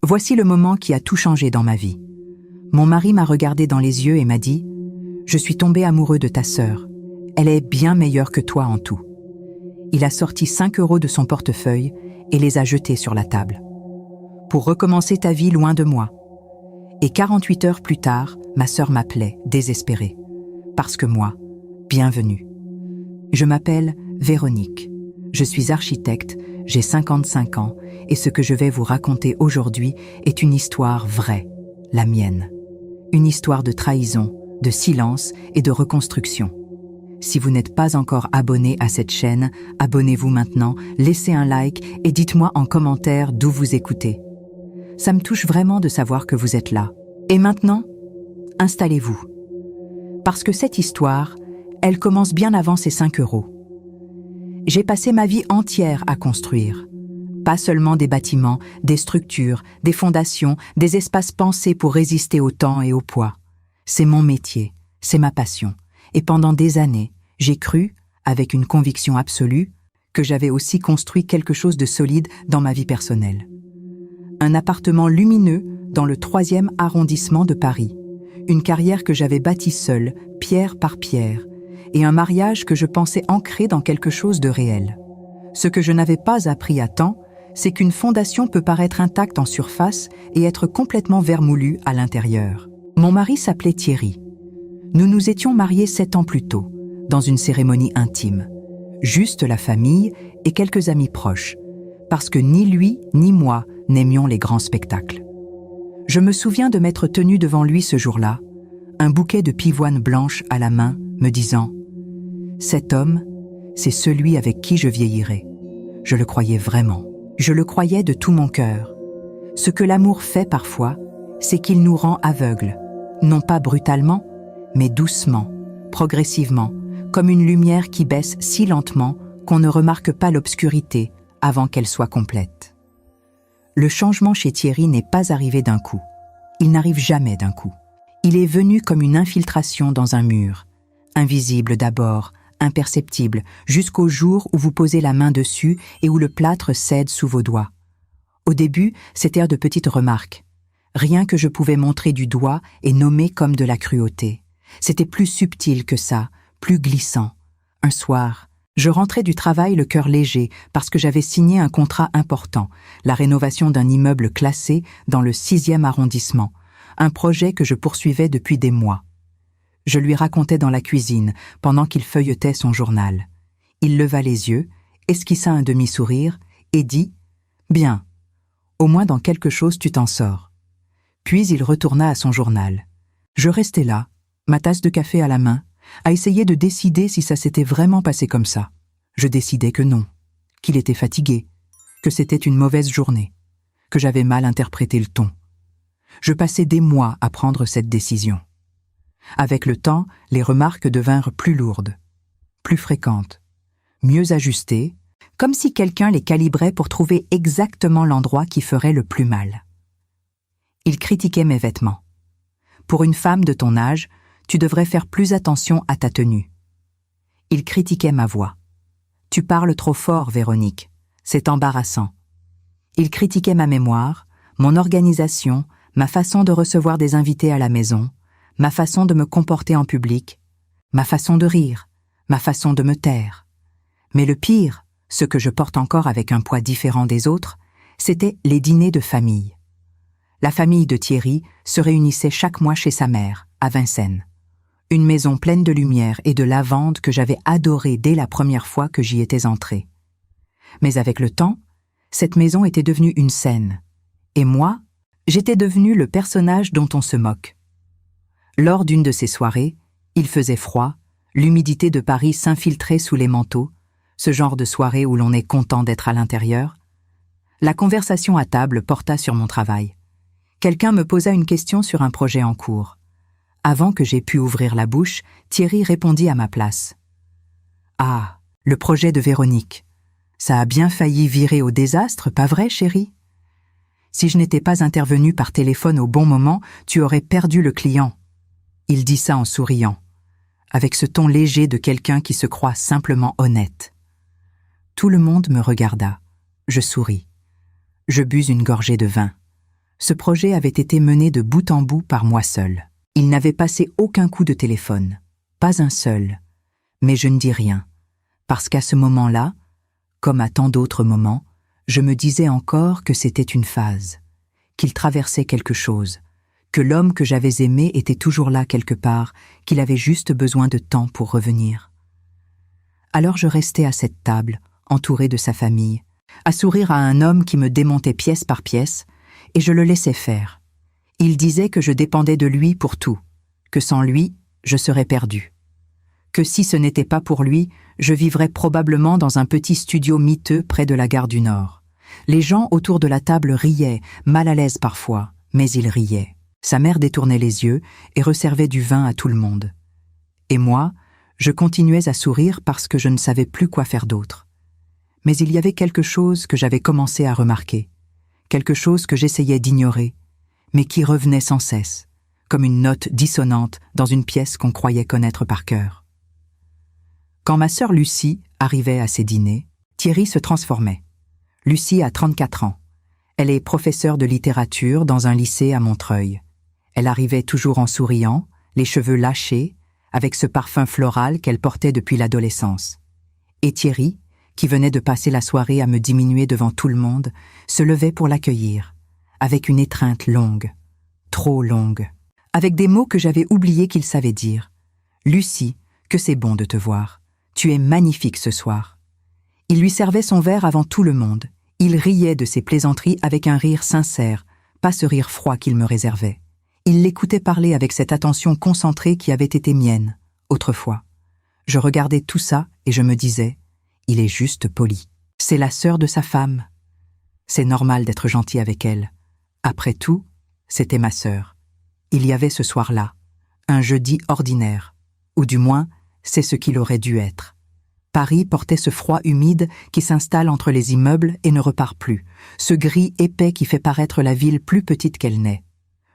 Voici le moment qui a tout changé dans ma vie. Mon mari m'a regardé dans les yeux et m'a dit « Je suis tombé amoureux de ta sœur. Elle est bien meilleure que toi en tout. » Il a sorti 5 € de son portefeuille et les a jetés sur la table. « Pour recommencer ta vie loin de moi. » Et 48 heures plus tard, ma sœur m'appelait, désespérée. Parce que moi, bienvenue. Je m'appelle Véronique. Je suis architecte, j'ai 55 ans et ce que je vais vous raconter aujourd'hui est une histoire vraie, la mienne. Une histoire de trahison, de silence et de reconstruction. Si vous n'êtes pas encore abonné à cette chaîne, abonnez-vous maintenant, laissez un like et dites-moi en commentaire d'où vous écoutez. Ça me touche vraiment de savoir que vous êtes là. Et maintenant, installez-vous. Parce que cette histoire, elle commence bien avant ces 5 €. J'ai passé ma vie entière à construire. Pas seulement des bâtiments, des structures, des fondations, des espaces pensés pour résister au temps et au poids. C'est mon métier, c'est ma passion. Et pendant des années, j'ai cru, avec une conviction absolue, que j'avais aussi construit quelque chose de solide dans ma vie personnelle. Un appartement lumineux dans le 3e arrondissement de Paris. Une carrière que j'avais bâtie seule, pierre par pierre, et un mariage que je pensais ancré dans quelque chose de réel. Ce que je n'avais pas appris à temps, c'est qu'une fondation peut paraître intacte en surface et être complètement vermoulue à l'intérieur. Mon mari s'appelait Thierry. Nous nous étions mariés 7 ans plus tôt, dans une cérémonie intime. Juste la famille et quelques amis proches, parce que ni lui ni moi n'aimions les grands spectacles. Je me souviens de m'être tenue devant lui ce jour-là, un bouquet de pivoine blanche à la main, me disant « Cet homme, c'est celui avec qui je vieillirai. » Je le croyais vraiment. Je le croyais de tout mon cœur. Ce que l'amour fait parfois, c'est qu'il nous rend aveugles, non pas brutalement, mais doucement, progressivement, comme une lumière qui baisse si lentement qu'on ne remarque pas l'obscurité avant qu'elle soit complète. Le changement chez Thierry n'est pas arrivé d'un coup. Il n'arrive jamais d'un coup. Il est venu comme une infiltration dans un mur, invisible d'abord, imperceptible, jusqu'au jour où vous posez la main dessus et où le plâtre cède sous vos doigts. Au début, c'était de petites remarques. Rien que je pouvais montrer du doigt et nommer comme de la cruauté. C'était plus subtil que ça, plus glissant. Un soir, je rentrais du travail le cœur léger parce que j'avais signé un contrat important, la rénovation d'un immeuble classé dans le 6e arrondissement, un projet que je poursuivais depuis des mois. Je lui racontais dans la cuisine, pendant qu'il feuilletait son journal. Il leva les yeux, esquissa un demi-sourire et dit « Bien, au moins dans quelque chose tu t'en sors. » Puis il retourna à son journal. Je restais là, ma tasse de café à la main, à essayer de décider si ça s'était vraiment passé comme ça. Je décidais que non, qu'il était fatigué, que c'était une mauvaise journée, que j'avais mal interprété le ton. Je passais des mois à prendre cette décision. Avec le temps, les remarques devinrent plus lourdes, plus fréquentes, mieux ajustées, comme si quelqu'un les calibrait pour trouver exactement l'endroit qui ferait le plus mal. Il critiquait mes vêtements. Pour une femme de ton âge, tu devrais faire plus attention à ta tenue. Il critiquait ma voix. Tu parles trop fort, Véronique. C'est embarrassant. Il critiquait ma mémoire, mon organisation, ma façon de recevoir des invités à la maison, ma façon de me comporter en public, ma façon de rire, ma façon de me taire. Mais le pire, ce que je porte encore avec un poids différent des autres, c'était les dîners de famille. La famille de Thierry se réunissait chaque mois chez sa mère, à Vincennes. Une maison pleine de lumière et de lavande que j'avais adorée dès la première fois que j'y étais entrée. Mais avec le temps, cette maison était devenue une scène. Et moi, j'étais devenu le personnage dont on se moque. Lors d'une de ces soirées, il faisait froid, l'humidité de Paris s'infiltrait sous les manteaux, ce genre de soirée où l'on est content d'être à l'intérieur. La conversation à table porta sur mon travail. Quelqu'un me posa une question sur un projet en cours. Avant que j'aie pu ouvrir la bouche, Thierry répondit à ma place. « Ah, le projet de Véronique. Ça a bien failli virer au désastre, pas vrai, chérie ? Si je n'étais pas intervenu par téléphone au bon moment, tu aurais perdu le client. » Il dit ça en souriant, avec ce ton léger de quelqu'un qui se croit simplement honnête. Tout le monde me regarda. Je souris. Je bus une gorgée de vin. Ce projet avait été mené de bout en bout par moi seul. Il n'avait passé aucun coup de téléphone, pas un seul. Mais je ne dis rien, parce qu'à ce moment-là, comme à tant d'autres moments, je me disais encore que c'était une phase, qu'il traversait quelque chose, que l'homme que j'avais aimé était toujours là quelque part, qu'il avait juste besoin de temps pour revenir. Alors je restais à cette table, entourée de sa famille, à sourire à un homme qui me démontait pièce par pièce, et je le laissais faire. Il disait que je dépendais de lui pour tout, que sans lui, je serais perdu. Que si ce n'était pas pour lui, je vivrais probablement dans un petit studio miteux près de la gare du Nord. Les gens autour de la table riaient, mal à l'aise parfois, mais ils riaient. Sa mère détournait les yeux et resservait du vin à tout le monde. Et moi, je continuais à sourire parce que je ne savais plus quoi faire d'autre. Mais il y avait quelque chose que j'avais commencé à remarquer, quelque chose que j'essayais d'ignorer, mais qui revenait sans cesse, comme une note dissonante dans une pièce qu'on croyait connaître par cœur. Quand ma sœur Lucie arrivait à ses dîners, Thierry se transformait. Lucie a 34 ans. Elle est professeure de littérature dans un lycée à Montreuil. Elle arrivait toujours en souriant, les cheveux lâchés, avec ce parfum floral qu'elle portait depuis l'adolescence. Et Thierry, qui venait de passer la soirée à me diminuer devant tout le monde, se levait pour l'accueillir, avec une étreinte longue, trop longue, avec des mots que j'avais oublié qu'il savait dire. « Lucie, que c'est bon de te voir. Tu es magnifique ce soir. » Il lui servait son verre avant tout le monde. Il riait de ses plaisanteries avec un rire sincère, pas ce rire froid qu'il me réservait. Il l'écoutait parler avec cette attention concentrée qui avait été mienne, autrefois. Je regardais tout ça et je me disais, il est juste poli. C'est la sœur de sa femme. C'est normal d'être gentil avec elle. Après tout, c'était ma sœur. Il y avait ce soir-là, un jeudi ordinaire, ou du moins, c'est ce qu'il aurait dû être. Paris portait ce froid humide qui s'installe entre les immeubles et ne repart plus, ce gris épais qui fait paraître la ville plus petite qu'elle n'est.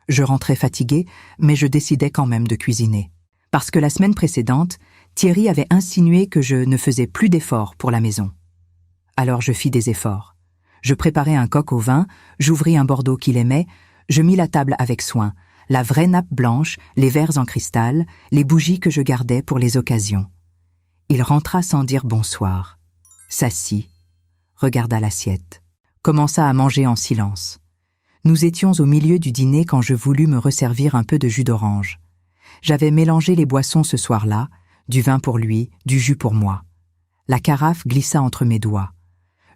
Je rentrais fatiguée, mais je décidais quand même de cuisiner. Parce que la semaine précédente, Thierry avait insinué que je ne faisais plus d'efforts pour la maison. Alors je fis des efforts. Je préparai un coq au vin, j'ouvris un Bordeaux qu'il aimait, je mis la table avec soin, la vraie nappe blanche, les verres en cristal, les bougies que je gardais pour les occasions. Il rentra sans dire bonsoir, s'assit, regarda l'assiette, commença à manger en silence. Nous étions au milieu du dîner quand je voulus me resservir un peu de jus d'orange. J'avais mélangé les boissons ce soir-là, du vin pour lui, du jus pour moi. La carafe glissa entre mes doigts.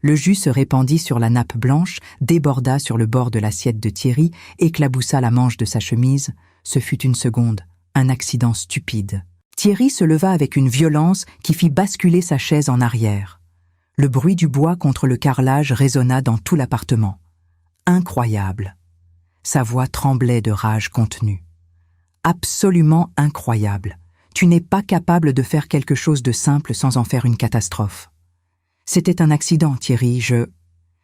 Le jus se répandit sur la nappe blanche, déborda sur le bord de l'assiette de Thierry, éclaboussa la manche de sa chemise. Ce fut une seconde, un accident stupide. Thierry se leva avec une violence qui fit basculer sa chaise en arrière. Le bruit du bois contre le carrelage résonna dans tout l'appartement. Incroyable. Sa voix tremblait de rage contenue. Absolument incroyable. Tu n'es pas capable de faire quelque chose de simple sans en faire une catastrophe. C'était un accident, Thierry,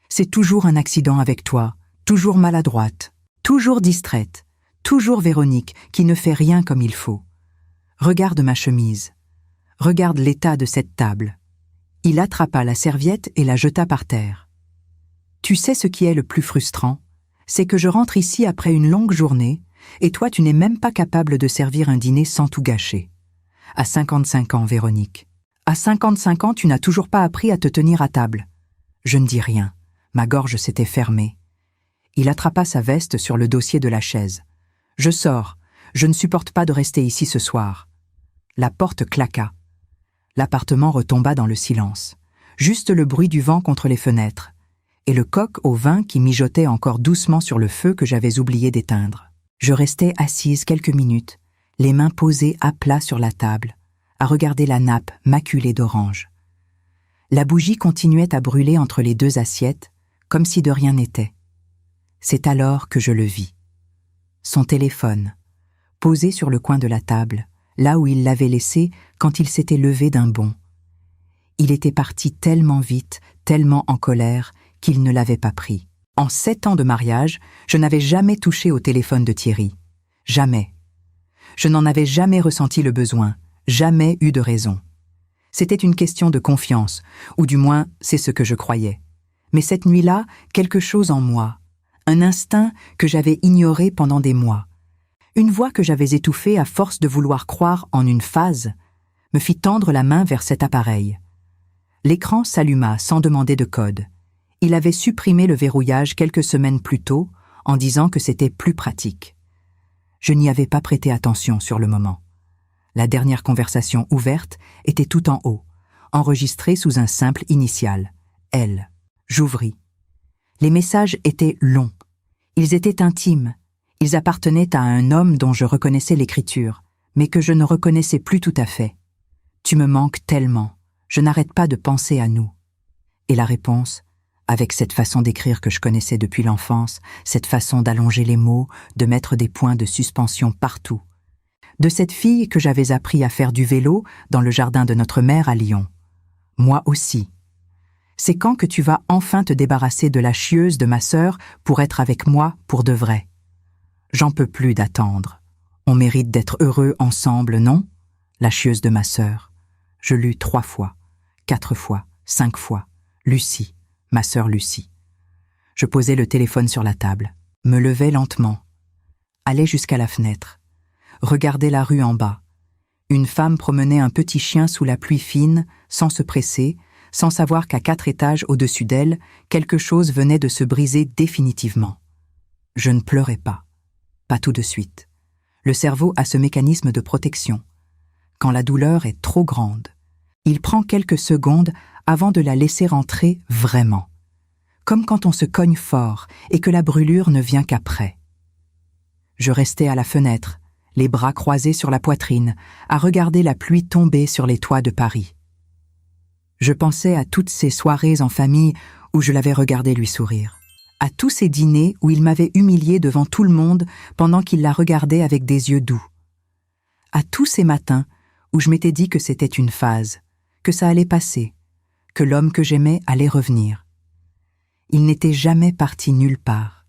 C'est toujours un accident avec toi, toujours maladroite, toujours distraite, toujours Véronique, qui ne fait rien comme il faut. Regarde ma chemise. Regarde l'état de cette table. Il attrapa la serviette et la jeta par terre. Tu sais ce qui est le plus frustrant? C'est que je rentre ici après une longue journée, et toi tu n'es même pas capable de servir un dîner sans tout gâcher. À 55 ans, Véronique. À 55 ans, tu n'as toujours pas appris à te tenir à table. Je ne dis rien. Ma gorge s'était fermée. Il attrapa sa veste sur le dossier de la chaise. Je sors. Je ne supporte pas de rester ici ce soir. La porte claqua. L'appartement retomba dans le silence. Juste le bruit du vent contre les fenêtres. Et le coq au vin qui mijotait encore doucement sur le feu que j'avais oublié d'éteindre. Je restais assise quelques minutes, les mains posées à plat sur la table, à regarder la nappe maculée d'orange. La bougie continuait à brûler entre les deux assiettes, comme si de rien n'était. C'est alors que je le vis. Son téléphone, posé sur le coin de la table, là où il l'avait laissé quand il s'était levé d'un bond. Il était parti tellement vite, tellement en colère, qu'il ne l'avait pas pris. En 7 ans de mariage, je n'avais jamais touché au téléphone de Thierry. Jamais. Je n'en avais jamais ressenti le besoin, jamais eu de raison. C'était une question de confiance, ou du moins, c'est ce que je croyais. Mais cette nuit-là, quelque chose en moi, Un instinct que j'avais ignoré pendant des mois. Une voix que j'avais étouffée à force de vouloir croire en une phase me fit tendre la main vers cet appareil. L'écran s'alluma sans demander de code. Il avait supprimé le verrouillage quelques semaines plus tôt en disant que c'était plus pratique. Je n'y avais pas prêté attention sur le moment. La dernière conversation ouverte était tout en haut, enregistrée sous un simple initial. Elle. J'ouvris. Les messages étaient longs. Ils étaient intimes. Ils appartenaient à un homme dont je reconnaissais l'écriture, mais que je ne reconnaissais plus tout à fait. Tu me manques tellement. Je n'arrête pas de penser à nous. Et la réponse, avec cette façon d'écrire que je connaissais depuis l'enfance, cette façon d'allonger les mots, de mettre des points de suspension partout. De cette fille que j'avais appris à faire du vélo dans le jardin de notre mère à Lyon. Moi aussi. C'est quand que tu vas enfin te débarrasser de la chieuse de ma sœur pour être avec moi pour de vrai? J'en peux plus d'attendre. On mérite d'être heureux ensemble, non? La chieuse de ma sœur. Je lus 3 fois, 4 fois, 5 fois. Lucie, ma sœur Lucie. Je posais le téléphone sur la table, me levais lentement, allais jusqu'à la fenêtre, regardais la rue en bas. Une femme promenait un petit chien sous la pluie fine, sans se presser, sans savoir qu'à 4 étages au-dessus d'elle, quelque chose venait de se briser définitivement. Je ne pleurais pas tout de suite. Le cerveau a ce mécanisme de protection. Quand la douleur est trop grande, il prend quelques secondes avant de la laisser entrer vraiment. Comme quand on se cogne fort et que la brûlure ne vient qu'après. Je restais à la fenêtre, les bras croisés sur la poitrine, à regarder la pluie tomber sur les toits de Paris. Je pensais à toutes ces soirées en famille où je l'avais regardé lui sourire, à tous ces dîners où il m'avait humilié devant tout le monde pendant qu'il la regardait avec des yeux doux, à tous ces matins où je m'étais dit que c'était une phase, que ça allait passer, que l'homme que j'aimais allait revenir. Il n'était jamais parti nulle part.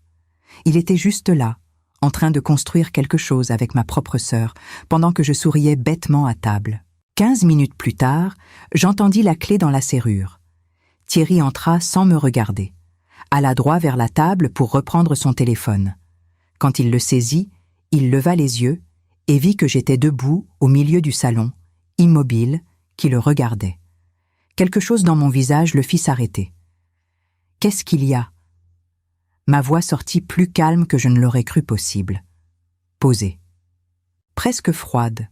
Il était juste là, en train de construire quelque chose avec ma propre sœur, pendant que je souriais bêtement à table. 15 minutes plus tard, j'entendis la clé dans la serrure. Thierry entra sans me regarder, alla droit vers la table pour reprendre son téléphone. Quand il le saisit, il leva les yeux et vit que j'étais debout au milieu du salon, immobile, qui le regardait. Quelque chose dans mon visage le fit s'arrêter. « Qu'est-ce qu'il y a ?» Ma voix sortit plus calme que je ne l'aurais cru possible. Posée. Presque froide.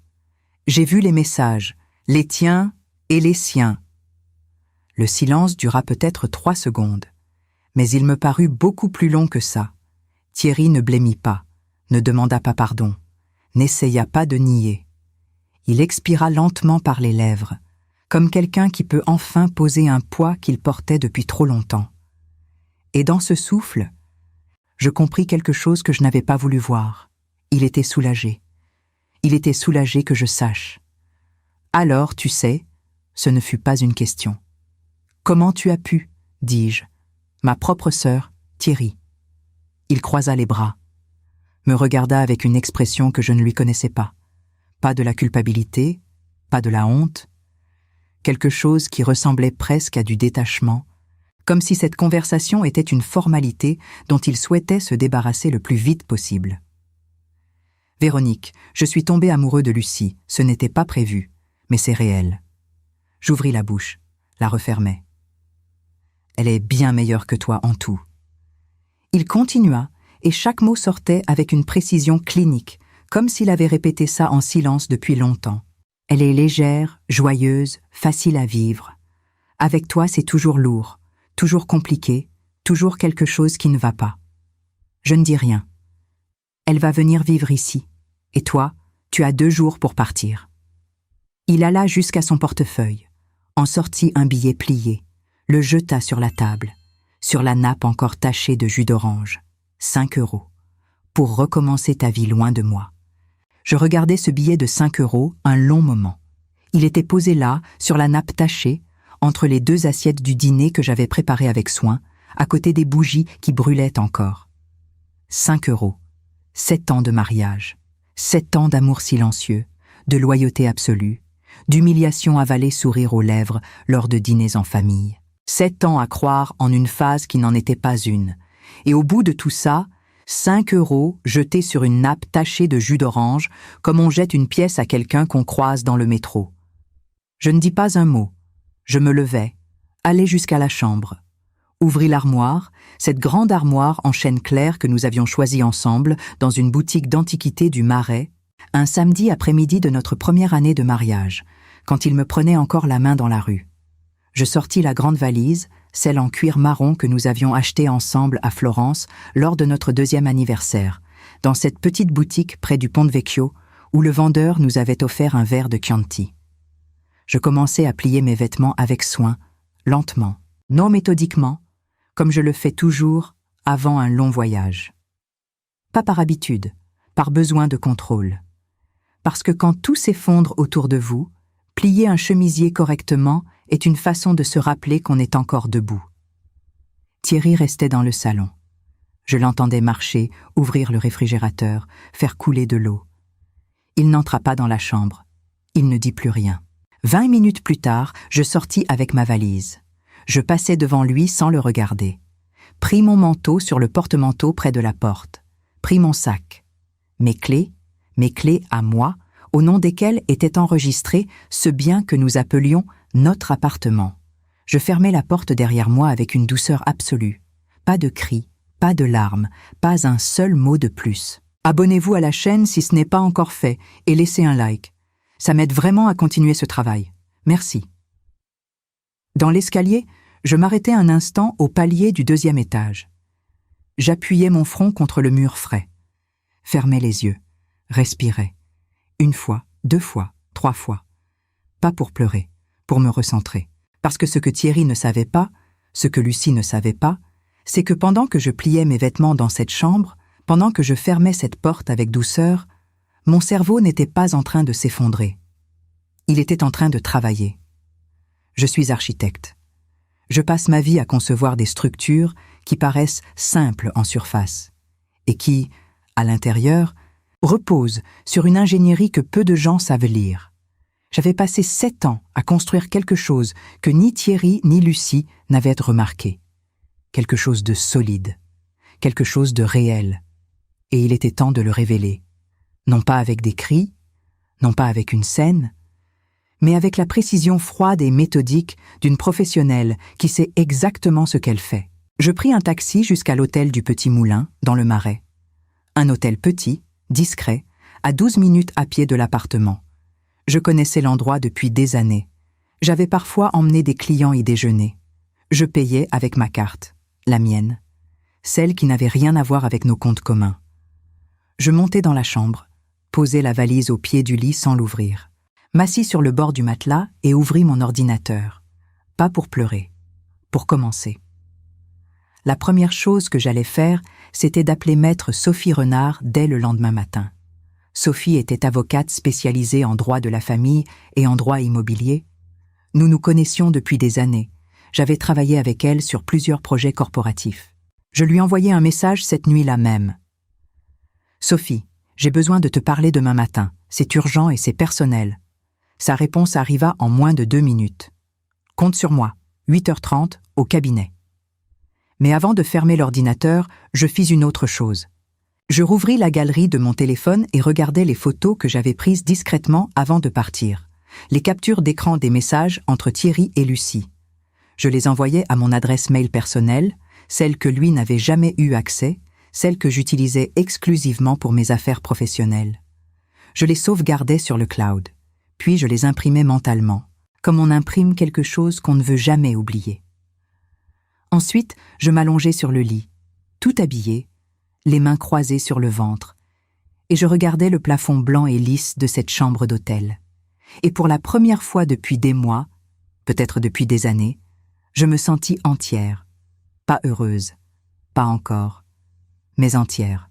J'ai vu les messages, les tiens et les siens. Le silence dura peut-être 3 secondes, mais il me parut beaucoup plus long que ça. Thierry ne blêmit pas, ne demanda pas pardon, n'essaya pas de nier. Il expira lentement par les lèvres, comme quelqu'un qui peut enfin poser un poids qu'il portait depuis trop longtemps. Et dans ce souffle, je compris quelque chose que je n'avais pas voulu voir. Il était soulagé. Il était soulagé que je sache. Alors, tu sais, ce ne fut pas une question. Comment tu as pu, dis-je, ma propre sœur, Thierry. Il croisa les bras, me regarda avec une expression que je ne lui connaissais pas. Pas de la culpabilité, pas de la honte, quelque chose qui ressemblait presque à du détachement, comme si cette conversation était une formalité dont il souhaitait se débarrasser le plus vite possible. « Véronique, je suis tombé amoureux de Lucie, ce n'était pas prévu, mais c'est réel. » J'ouvris la bouche, la refermai. « Elle est bien meilleure que toi en tout. » Il continua, et chaque mot sortait avec une précision clinique, comme s'il avait répété ça en silence depuis longtemps. « Elle est légère, joyeuse, facile à vivre. Avec toi, c'est toujours lourd, toujours compliqué, toujours quelque chose qui ne va pas. Je ne dis rien. Elle va venir vivre ici, et toi, tu as 2 jours pour partir. » Il alla jusqu'à son portefeuille, en sortit un billet plié, le jeta sur la table, sur la nappe encore tachée de jus d'orange. 5 €, pour recommencer ta vie loin de moi. Je regardais ce billet de 5 € un long moment. Il était posé là, sur la nappe tachée, entre les 2 assiettes du dîner que j'avais préparé avec soin, à côté des bougies qui brûlaient encore. 5 €, 7 ans de mariage, 7 ans d'amour silencieux, de loyauté absolue, d'humiliation avalée sourire aux lèvres lors de dîners en famille. 7 ans à croire en une phase qui n'en était pas une, Et au bout de tout ça, 5 € jetés sur une nappe tachée de jus d'orange, comme on jette une pièce à quelqu'un qu'on croise dans le métro. Je ne dis pas un mot. Je me levai, allai jusqu'à la chambre, ouvris l'armoire, cette grande armoire en chêne clair que nous avions choisie ensemble dans une boutique d'antiquités du Marais, un samedi après-midi de notre première année de mariage, quand il me prenait encore la main dans la rue. Je sortis la grande valise, celle en cuir marron que nous avions achetée ensemble à Florence lors de notre 2e anniversaire, dans cette petite boutique près du Ponte Vecchio où le vendeur nous avait offert un verre de Chianti. Je commençai à plier mes vêtements avec soin, lentement, non méthodiquement, comme je le fais toujours avant un long voyage. Pas par habitude, par besoin de contrôle. Parce que quand tout s'effondre autour de vous, plier un chemisier correctement est une façon de se rappeler qu'on est encore debout. Thierry restait dans le salon. Je l'entendais marcher, ouvrir le réfrigérateur, faire couler de l'eau. Il n'entra pas dans la chambre. Il ne dit plus rien. 20 minutes plus tard, je sortis avec ma valise. Je passai devant lui sans le regarder. Pris mon manteau sur le porte-manteau près de la porte. Pris mon sac. Mes clés à moi, au nom desquelles était enregistré ce bien que nous appelions notre appartement. Je fermai la porte derrière moi avec une douceur absolue. Pas de cris, pas de larmes, pas un seul mot de plus. Abonnez-vous à la chaîne si ce n'est pas encore fait et laissez un like. Ça m'aide vraiment à continuer ce travail. Merci. Dans l'escalier, je m'arrêtai un instant au palier du 2e étage. J'appuyais mon front contre le mur frais. Fermais les yeux. Respirais. 1 fois, 2 fois, 3 fois. Pas pour pleurer, pour me recentrer. Parce que ce que Thierry ne savait pas, ce que Lucie ne savait pas, c'est que pendant que je pliais mes vêtements dans cette chambre, pendant que je fermais cette porte avec douceur, mon cerveau n'était pas en train de s'effondrer. Il était en train de travailler. Je suis architecte. Je passe ma vie à concevoir des structures qui paraissent simples en surface et qui, à l'intérieur, reposent sur une ingénierie que peu de gens savent lire. J'avais passé 7 ans à construire quelque chose que ni Thierry ni Lucie n'avaient remarqué. Quelque chose de solide, quelque chose de réel. Et il était temps de le révéler. Non pas avec des cris, non pas avec une scène, mais avec la précision froide et méthodique d'une professionnelle qui sait exactement ce qu'elle fait. Je pris un taxi jusqu'à l'hôtel du Petit Moulin, dans le Marais. Un hôtel petit, discret, à 12 minutes à pied de l'appartement. Je connaissais l'endroit depuis des années. J'avais parfois emmené des clients y déjeuner. Je payais avec ma carte, la mienne, celle qui n'avait rien à voir avec nos comptes communs. Je montai dans la chambre, posai la valise au pied du lit sans l'ouvrir, m'assis sur le bord du matelas et ouvris mon ordinateur. Pas pour pleurer, pour commencer. La première chose que j'allais faire, c'était d'appeler maître Sophie Renard dès le lendemain matin. Sophie était avocate spécialisée en droit de la famille et en droit immobilier. Nous nous connaissions depuis des années. J'avais travaillé avec elle sur plusieurs projets corporatifs. Je lui envoyai un message cette nuit-là même. « Sophie, j'ai besoin de te parler demain matin. C'est urgent et c'est personnel. » Sa réponse arriva en moins de 2 minutes. « Compte sur moi, 8h30, au cabinet. » Mais avant de fermer l'ordinateur, je fis une autre chose. Je rouvris la galerie de mon téléphone et regardai les photos que j'avais prises discrètement avant de partir. Les captures d'écran des messages entre Thierry et Lucie. Je les envoyais à mon adresse mail personnelle, celle que lui n'avait jamais eu accès, celle que j'utilisais exclusivement pour mes affaires professionnelles. Je les sauvegardais sur le cloud, puis je les imprimais mentalement, comme on imprime quelque chose qu'on ne veut jamais oublier. Ensuite, je m'allongeai sur le lit, tout habillé, les mains croisées sur le ventre, et je regardais le plafond blanc et lisse de cette chambre d'hôtel. Et pour la première fois depuis des mois, peut-être depuis des années, je me sentis entière, pas heureuse, pas encore, mais entière.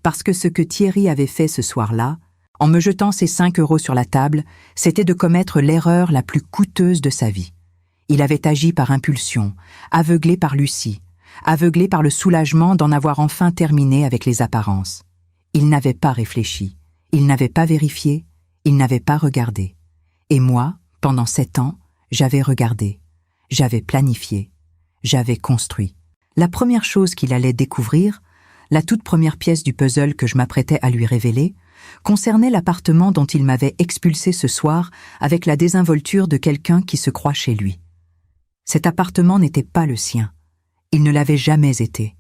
Parce que ce que Thierry avait fait ce soir-là, en me jetant ses 5 € sur la table, c'était de commettre l'erreur la plus coûteuse de sa vie. Il avait agi par impulsion, aveuglé par Lucie, aveuglé par le soulagement d'en avoir enfin terminé avec les apparences. Il n'avait pas réfléchi, il n'avait pas vérifié, il n'avait pas regardé. Et moi, pendant 7 ans, j'avais regardé, j'avais planifié, j'avais construit. La première chose qu'il allait découvrir, la toute première pièce du puzzle que je m'apprêtais à lui révéler, concernait l'appartement dont il m'avait expulsé ce soir avec la désinvolture de quelqu'un qui se croit chez lui. Cet appartement n'était pas le sien. Il ne l'avait jamais été.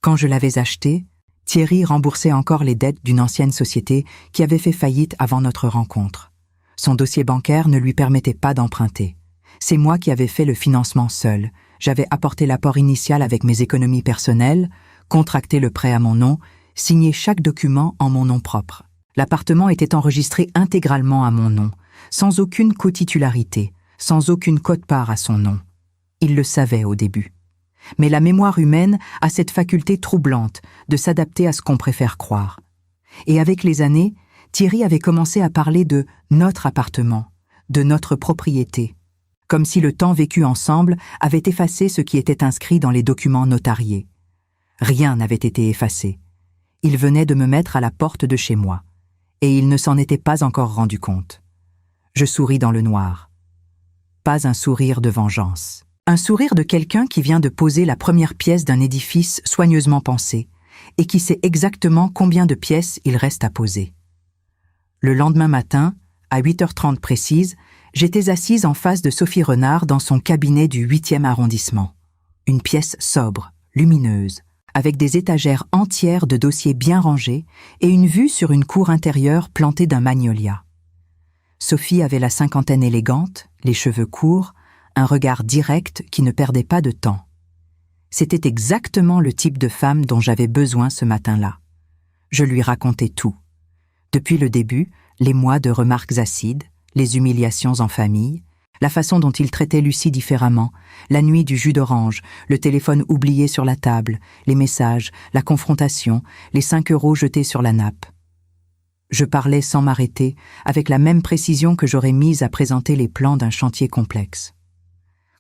Quand je l'avais acheté, Thierry remboursait encore les dettes d'une ancienne société qui avait fait faillite avant notre rencontre. Son dossier bancaire ne lui permettait pas d'emprunter. C'est moi qui avais fait le financement seul. J'avais apporté l'apport initial avec mes économies personnelles, contracté le prêt à mon nom, signé chaque document en mon nom propre. L'appartement était enregistré intégralement à mon nom, sans aucune cotitularité, sans aucune quote-part à son nom. Il le savait au début. Mais la mémoire humaine a cette faculté troublante de s'adapter à ce qu'on préfère croire. Et avec les années, Thierry avait commencé à parler de notre appartement, de notre propriété, comme si le temps vécu ensemble avait effacé ce qui était inscrit dans les documents notariés. Rien n'avait été effacé. Il venait de me mettre à la porte de chez moi, et il ne s'en était pas encore rendu compte. Je souris dans le noir. Pas un sourire de vengeance. Un sourire de quelqu'un qui vient de poser la première pièce d'un édifice soigneusement pensé, et qui sait exactement combien de pièces il reste à poser. Le lendemain matin, à 8h30 précise, j'étais assise en face de Sophie Renard dans son cabinet du 8e arrondissement. Une pièce sobre, lumineuse, avec des étagères entières de dossiers bien rangés et une vue sur une cour intérieure plantée d'un magnolia. Sophie avait la cinquantaine élégante, les cheveux courts, un regard direct qui ne perdait pas de temps. C'était exactement le type de femme dont j'avais besoin ce matin-là. Je lui racontais tout. Depuis le début, les mois de remarques acides, les humiliations en famille, la façon dont il traitait Lucie différemment, la nuit du jus d'orange, le téléphone oublié sur la table, les messages, la confrontation, les 5 € jetés sur la nappe. Je parlais sans m'arrêter, avec la même précision que j'aurais mise à présenter les plans d'un chantier complexe.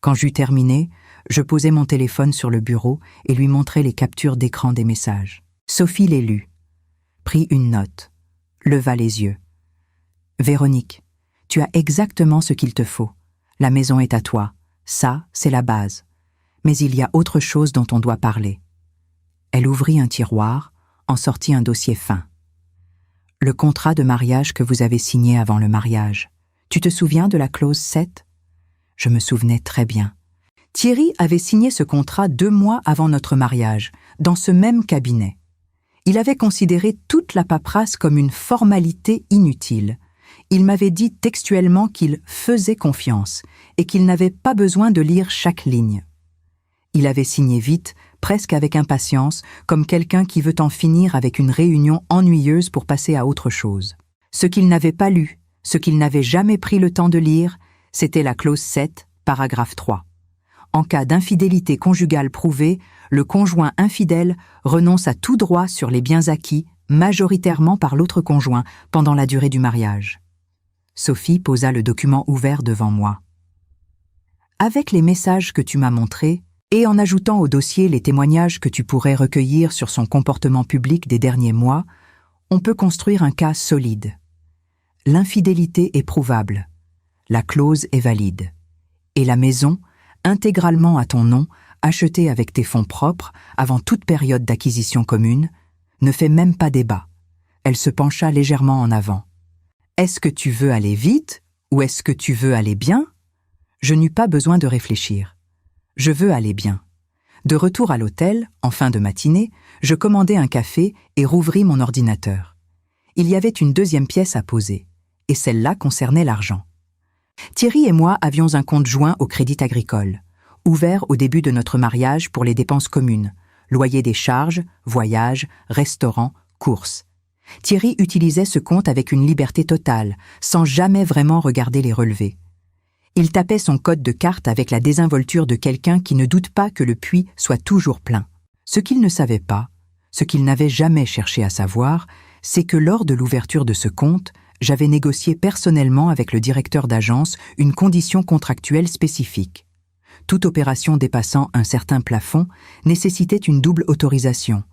Quand j'eus terminé, je posai mon téléphone sur le bureau et lui montrai les captures d'écran des messages. Sophie les lut, prit une note, leva les yeux. « Véronique, tu as exactement ce qu'il te faut. La maison est à toi. Ça, c'est la base. Mais il y a autre chose dont on doit parler. » Elle ouvrit un tiroir, en sortit un dossier fin. « Le contrat de mariage que vous avez signé avant le mariage. Tu te souviens de la clause 7 ?» Je me souvenais très bien. Thierry avait signé ce contrat 2 mois avant notre mariage, dans ce même cabinet. Il avait considéré toute la paperasse comme une formalité inutile. Il m'avait dit textuellement qu'il faisait confiance et qu'il n'avait pas besoin de lire chaque ligne. Il avait signé vite, presque avec impatience, comme quelqu'un qui veut en finir avec une réunion ennuyeuse pour passer à autre chose. Ce qu'il n'avait pas lu, ce qu'il n'avait jamais pris le temps de lire, c'était la clause 7, paragraphe 3. En cas d'infidélité conjugale prouvée, le conjoint infidèle renonce à tout droit sur les biens acquis, majoritairement par l'autre conjoint, pendant la durée du mariage. Sophie posa le document ouvert devant moi. Avec les messages que tu m'as montrés, et en ajoutant au dossier les témoignages que tu pourrais recueillir sur son comportement public des derniers mois, on peut construire un cas solide. L'infidélité est prouvable. La clause est valide. Et la maison, intégralement à ton nom, achetée avec tes fonds propres, avant toute période d'acquisition commune, ne fait même pas débat. Elle se pencha légèrement en avant. Est-ce que tu veux aller vite ou est-ce que tu veux aller bien ? Je n'eus pas besoin de réfléchir. Je veux aller bien. De retour à l'hôtel, en fin de matinée, je commandai un café et rouvris mon ordinateur. Il y avait une 2e pièce à poser, et celle-là concernait l'argent. Thierry et moi avions un compte joint au Crédit Agricole, ouvert au début de notre mariage pour les dépenses communes, loyer des charges, voyages, restaurants, courses. Thierry utilisait ce compte avec une liberté totale, sans jamais vraiment regarder les relevés. Il tapait son code de carte avec la désinvolture de quelqu'un qui ne doute pas que le puits soit toujours plein. Ce qu'il ne savait pas, ce qu'il n'avait jamais cherché à savoir, c'est que lors de l'ouverture de ce compte, j'avais négocié personnellement avec le directeur d'agence une condition contractuelle spécifique. Toute opération dépassant un certain plafond nécessitait une double autorisation,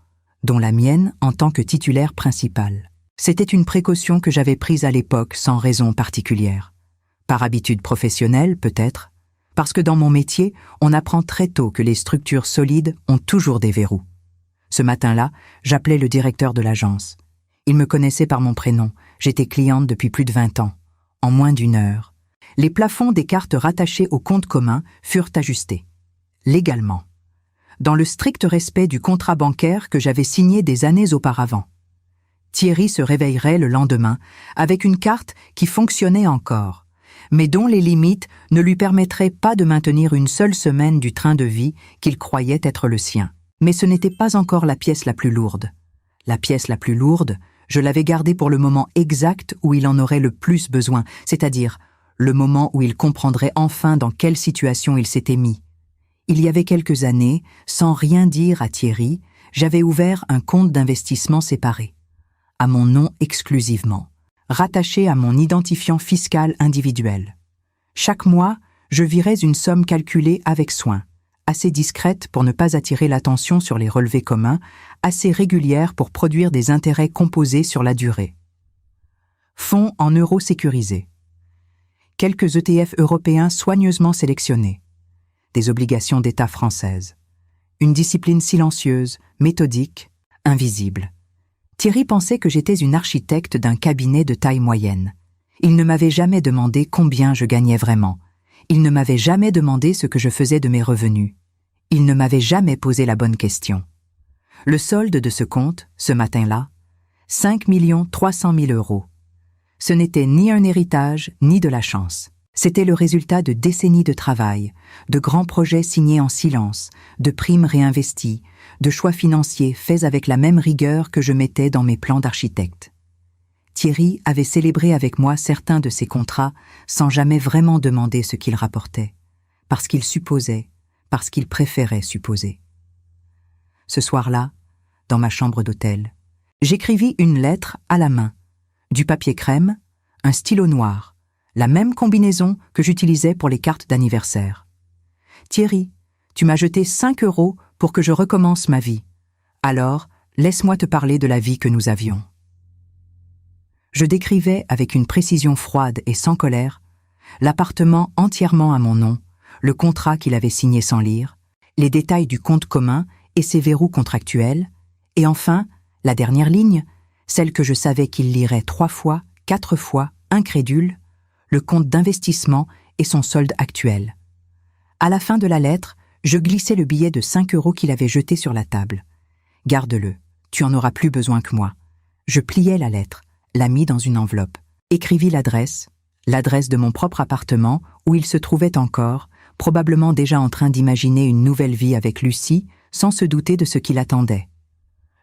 dont la mienne en tant que titulaire principal. C'était une précaution que j'avais prise à l'époque sans raison particulière. Par habitude professionnelle, peut-être, Parce que dans mon métier, on apprend très tôt que les structures solides ont toujours des verrous. Ce matin-là, j'appelais le directeur de l'agence. Il me connaissait par mon prénom. J'étais cliente depuis plus de 20 ans. En moins d'une heure, les plafonds des cartes rattachées au compte commun furent ajustés. Légalement. Dans le strict respect du contrat bancaire que j'avais signé des années auparavant. Thierry se réveillerait le lendemain avec une carte qui fonctionnait encore, mais dont les limites ne lui permettraient pas de maintenir une seule semaine du train de vie qu'il croyait être le sien. Mais ce n'était pas encore la pièce la plus lourde. La pièce la plus lourde, je l'avais gardée pour le moment exact où il en aurait le plus besoin, c'est-à-dire le moment où il comprendrait enfin dans quelle situation il s'était mis. Il y avait quelques années, sans rien dire à Thierry, j'avais ouvert un compte d'investissement séparé, à mon nom exclusivement, rattaché à mon identifiant fiscal individuel. Chaque mois, je virais une somme calculée avec soin, assez discrète pour ne pas attirer l'attention sur les relevés communs, assez régulière pour produire des intérêts composés sur la durée. Fonds en euros sécurisés. Quelques ETF européens soigneusement sélectionnés. Des obligations d'État françaises. Une discipline silencieuse, méthodique, invisible. Thierry pensait que j'étais une architecte d'un cabinet de taille moyenne. Il ne m'avait jamais demandé combien je gagnais vraiment. Il ne m'avait jamais demandé ce que je faisais de mes revenus. Il ne m'avait jamais posé la bonne question. Le solde de ce compte, ce matin-là, 5 300 000 €. Ce n'était ni un héritage, ni de la chance. C'était le résultat de décennies de travail, de grands projets signés en silence, de primes réinvesties, de choix financiers faits avec la même rigueur que je mettais dans mes plans d'architecte. Thierry avait célébré avec moi certains de ces contrats sans jamais vraiment demander ce qu'ils rapportaient, parce qu'il supposait, parce qu'il préférait supposer. Ce soir-là, dans ma chambre d'hôtel, j'écrivis une lettre à la main, du papier crème, un stylo noir, la même combinaison que j'utilisais pour les cartes d'anniversaire. Thierry, tu m'as jeté 5 € pour que je recommence ma vie. Alors, laisse-moi te parler de la vie que nous avions. Je décrivais avec une précision froide et sans colère l'appartement entièrement à mon nom, le contrat qu'il avait signé sans lire, les détails du compte commun et ses verrous contractuels, et enfin, la dernière ligne, celle que je savais qu'il lirait 3 fois, 4 fois, incrédule, le compte d'investissement et son solde actuel. À la fin de la lettre, je glissai le billet de 5 € qu'il avait jeté sur la table. « Garde-le, tu en auras plus besoin que moi. » Je pliai la lettre, la mis dans une enveloppe, écrivis l'adresse de mon propre appartement où il se trouvait encore, probablement déjà en train d'imaginer une nouvelle vie avec Lucie, sans se douter de ce qui l'attendait.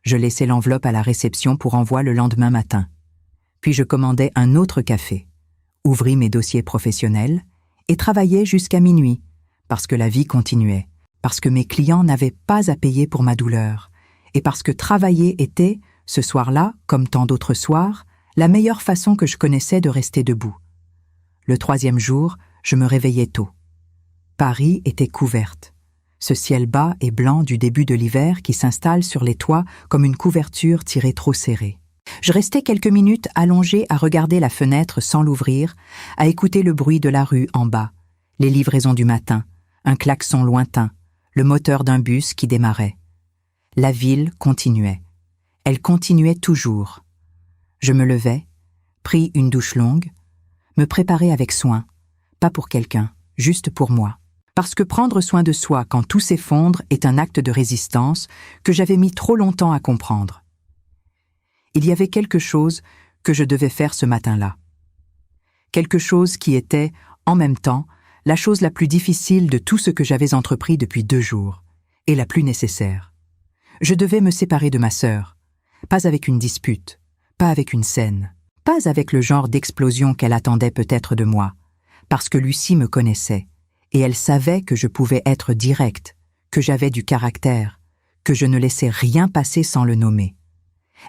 Je laissai l'enveloppe à la réception pour envoi le lendemain matin. Puis je commandai un autre café, ouvris mes dossiers professionnels et travaillai jusqu'à minuit, parce que la vie continuait, parce que mes clients n'avaient pas à payer pour ma douleur, et parce que travailler était, ce soir-là, comme tant d'autres soirs, la meilleure façon que je connaissais de rester debout. Le 3e jour, je me réveillai tôt. Paris était couverte. Ce ciel bas et blanc du début de l'hiver qui s'installe sur les toits comme une couverture tirée trop serrée. Je restai quelques minutes allongée à regarder la fenêtre sans l'ouvrir, à écouter le bruit de la rue en bas, les livraisons du matin, un klaxon lointain, le moteur d'un bus qui démarrait. La ville continuait. Elle continuait toujours. Je me levai, pris une douche longue, me préparai avec soin, pas pour quelqu'un, juste pour moi. Parce que prendre soin de soi quand tout s'effondre est un acte de résistance que j'avais mis trop longtemps à comprendre. Il y avait quelque chose que je devais faire ce matin-là. Quelque chose qui était, en même temps, la chose la plus difficile de tout ce que j'avais entrepris depuis 2 jours, et la plus nécessaire. Je devais me séparer de ma sœur, pas avec une dispute, pas avec une scène, pas avec le genre d'explosion qu'elle attendait peut-être de moi, parce que Lucie me connaissait, et elle savait que je pouvais être directe, que j'avais du caractère, que je ne laissais rien passer sans le nommer.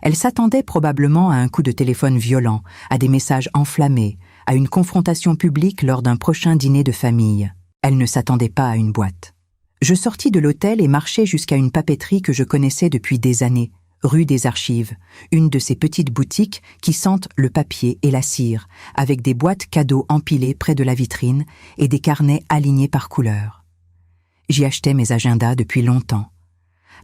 Elle s'attendait probablement à un coup de téléphone violent, à des messages enflammés, à une confrontation publique lors d'un prochain dîner de famille. Elle ne s'attendait pas à une boîte. Je sortis de l'hôtel et marchai jusqu'à une papeterie que je connaissais depuis des années, rue des Archives, une de ces petites boutiques qui sentent le papier et la cire, avec des boîtes cadeaux empilées près de la vitrine et des carnets alignés par couleur. J'y achetais mes agendas depuis longtemps.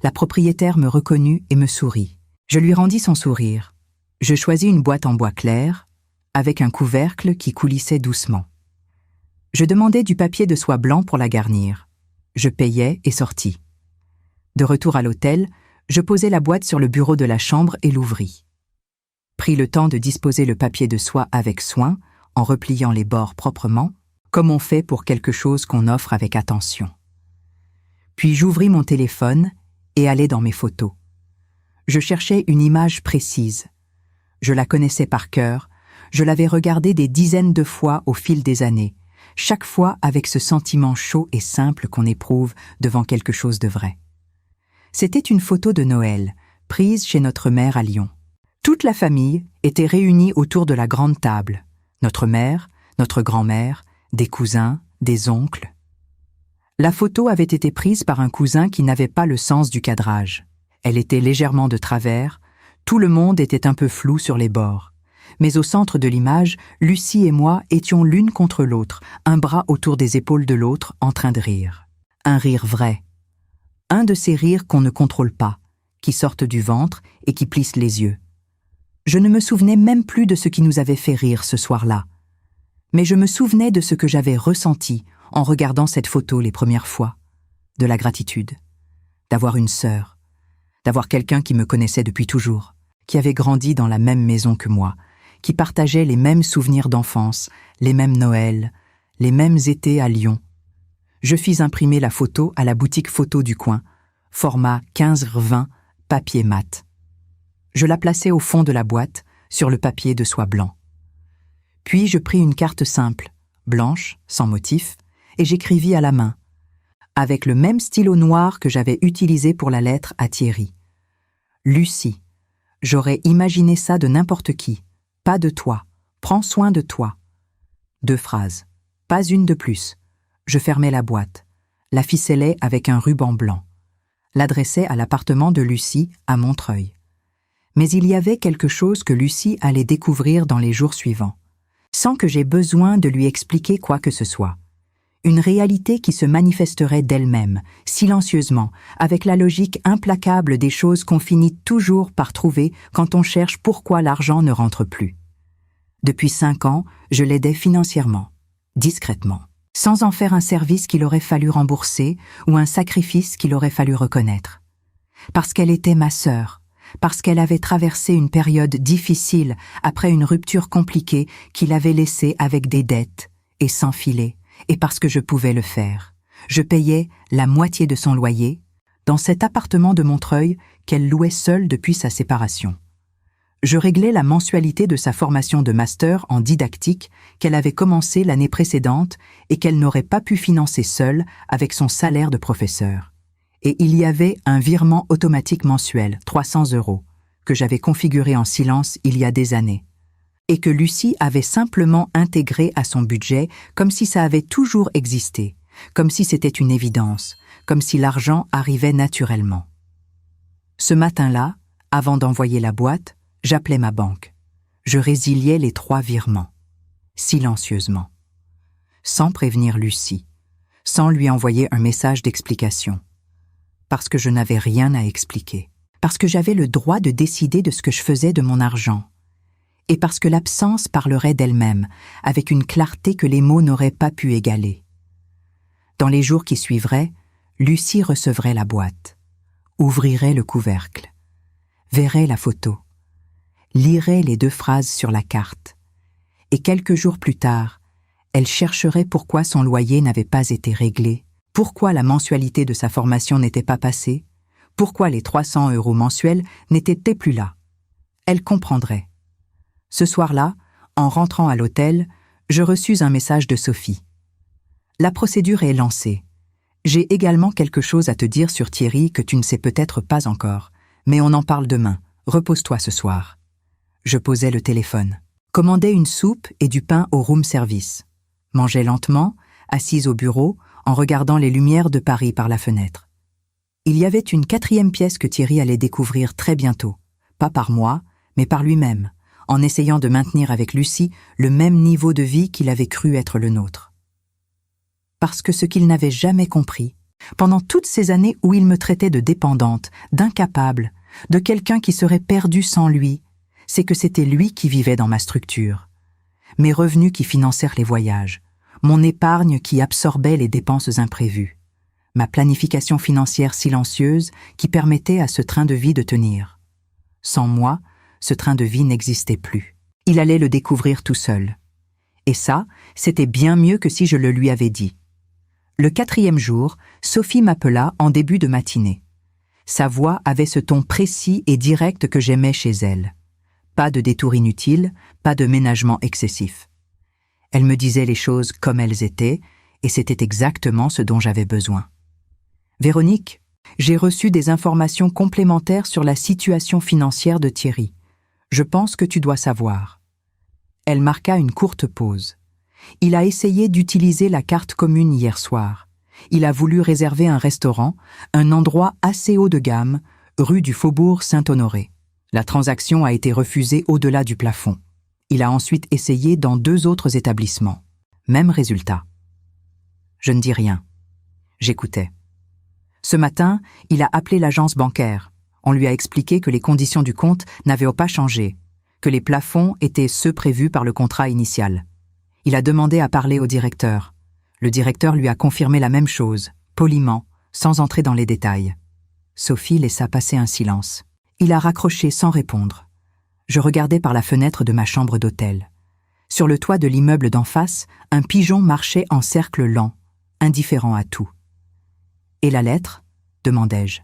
La propriétaire me reconnut et me sourit. Je lui rendis son sourire. Je choisis une boîte en bois clair, avec un couvercle qui coulissait doucement. Je demandai du papier de soie blanc pour la garnir. Je payai et sortis. De retour à l'hôtel, je posai la boîte sur le bureau de la chambre et l'ouvris. Pris le temps de disposer le papier de soie avec soin, en repliant les bords proprement, comme on fait pour quelque chose qu'on offre avec attention. Puis j'ouvris mon téléphone et allai dans mes photos. Je cherchais une image précise. Je la connaissais par cœur, je l'avais regardée des dizaines de fois au fil des années, chaque fois avec ce sentiment chaud et simple qu'on éprouve devant quelque chose de vrai. C'était une photo de Noël, prise chez notre mère à Lyon. Toute la famille était réunie autour de la grande table. Notre mère, notre grand-mère, des cousins, des oncles. La photo avait été prise par un cousin qui n'avait pas le sens du cadrage. Elle était légèrement de travers, tout le monde était un peu flou sur les bords. Mais au centre de l'image, Lucie et moi étions l'une contre l'autre, un bras autour des épaules de l'autre, en train de rire. Un rire vrai. Un de ces rires qu'on ne contrôle pas, qui sortent du ventre et qui plissent les yeux. Je ne me souvenais même plus de ce qui nous avait fait rire ce soir-là. Mais je me souvenais de ce que j'avais ressenti en regardant cette photo les premières fois. De la gratitude. D'avoir une sœur. D'avoir quelqu'un qui me connaissait depuis toujours, qui avait grandi dans la même maison que moi, qui partageait les mêmes souvenirs d'enfance, les mêmes Noëls, les mêmes étés à Lyon. Je fis imprimer la photo à la boutique photo du coin, format 15x20, papier mat. Je la plaçai au fond de la boîte, sur le papier de soie blanc. Puis je pris une carte simple, blanche, sans motif, et j'écrivis à la main, avec le même stylo noir que j'avais utilisé pour la lettre à Thierry. Lucie, j'aurais imaginé ça de n'importe qui, pas de toi, prends soin de toi. 2 phrases, pas une de plus. Je fermai la boîte, la ficellai avec un ruban blanc, l'adressai à l'appartement de Lucie à Montreuil. Mais il y avait quelque chose que Lucie allait découvrir dans les jours suivants, sans que j'aie besoin de lui expliquer quoi que ce soit. Une réalité qui se manifesterait d'elle-même, silencieusement, avec la logique implacable des choses qu'on finit toujours par trouver quand on cherche pourquoi l'argent ne rentre plus. Depuis 5 ans, je l'aidais financièrement, discrètement, sans en faire un service qu'il aurait fallu rembourser ou un sacrifice qu'il aurait fallu reconnaître. Parce qu'elle était ma sœur, parce qu'elle avait traversé une période difficile après une rupture compliquée qui l'avait laissée avec des dettes et sans filet, et parce que je pouvais le faire. Je payais la moitié de son loyer dans cet appartement de Montreuil qu'elle louait seule depuis sa séparation. Je réglais la mensualité de sa formation de master en didactique qu'elle avait commencé l'année précédente et qu'elle n'aurait pas pu financer seule avec son salaire de professeur. Et il y avait un virement automatique mensuel, 300 €, que j'avais configuré en silence il y a des années, et que Lucie avait simplement intégré à son budget comme si ça avait toujours existé, comme si c'était une évidence, comme si l'argent arrivait naturellement. Ce matin-là, avant d'envoyer la boîte, j'appelais ma banque. Je résiliais les 3 virements, silencieusement, sans prévenir Lucie, sans lui envoyer un message d'explication, parce que je n'avais rien à expliquer, parce que j'avais le droit de décider de ce que je faisais de mon argent, et parce que l'absence parlerait d'elle-même, avec une clarté que les mots n'auraient pas pu égaler. Dans les jours qui suivraient, Lucie recevrait la boîte, ouvrirait le couvercle, verrait la photo, lirait les 2 phrases sur la carte, et quelques jours plus tard, elle chercherait pourquoi son loyer n'avait pas été réglé, pourquoi la mensualité de sa formation n'était pas passée, pourquoi les 300 € mensuels n'étaient plus là. Elle comprendrait. Ce soir-là, en rentrant à l'hôtel, je reçus un message de Sophie. La procédure est lancée. J'ai également quelque chose à te dire sur Thierry que tu ne sais peut-être pas encore, mais on en parle demain. Repose-toi ce soir. Je posais le téléphone, commandais une soupe et du pain au room service, mangeais lentement, assise au bureau, en regardant les lumières de Paris par la fenêtre. Il y avait une 4e pièce que Thierry allait découvrir très bientôt, pas par moi, mais par lui-même, en essayant de maintenir avec Lucie le même niveau de vie qu'il avait cru être le nôtre. Parce que ce qu'il n'avait jamais compris, pendant toutes ces années où il me traitait de dépendante, d'incapable, de quelqu'un qui serait perdu sans lui, c'est que c'était lui qui vivait dans ma structure. Mes revenus qui financèrent les voyages, mon épargne qui absorbait les dépenses imprévues, ma planification financière silencieuse qui permettait à ce train de vie de tenir. Sans moi, ce train de vie n'existait plus. Il allait le découvrir tout seul. Et ça, c'était bien mieux que si je le lui avais dit. Le 4e jour, Sophie m'appela en début de matinée. Sa voix avait ce ton précis et direct que j'aimais chez elle. Pas de détour inutile, pas de ménagement excessif. Elle me disait les choses comme elles étaient, et c'était exactement ce dont j'avais besoin. « Véronique, j'ai reçu des informations complémentaires sur la situation financière de Thierry. Je pense que tu dois savoir. » Elle marqua une courte pause. Il a essayé d'utiliser la carte commune hier soir. Il a voulu réserver un restaurant, un endroit assez haut de gamme, rue du Faubourg Saint-Honoré. La transaction a été refusée au-delà du plafond. Il a ensuite essayé dans 2 autres établissements. Même résultat. Je ne dis rien. J'écoutais. Ce matin, il a appelé l'agence bancaire. On lui a expliqué que les conditions du compte n'avaient pas changé, que les plafonds étaient ceux prévus par le contrat initial. Il a demandé à parler au directeur. Le directeur lui a confirmé la même chose, poliment, sans entrer dans les détails. Sophie laissa passer un silence. Il a raccroché sans répondre. Je regardais par la fenêtre de ma chambre d'hôtel. Sur le toit de l'immeuble d'en face, un pigeon marchait en cercle lent, indifférent à tout. « Et la lettre ?» demandai-je.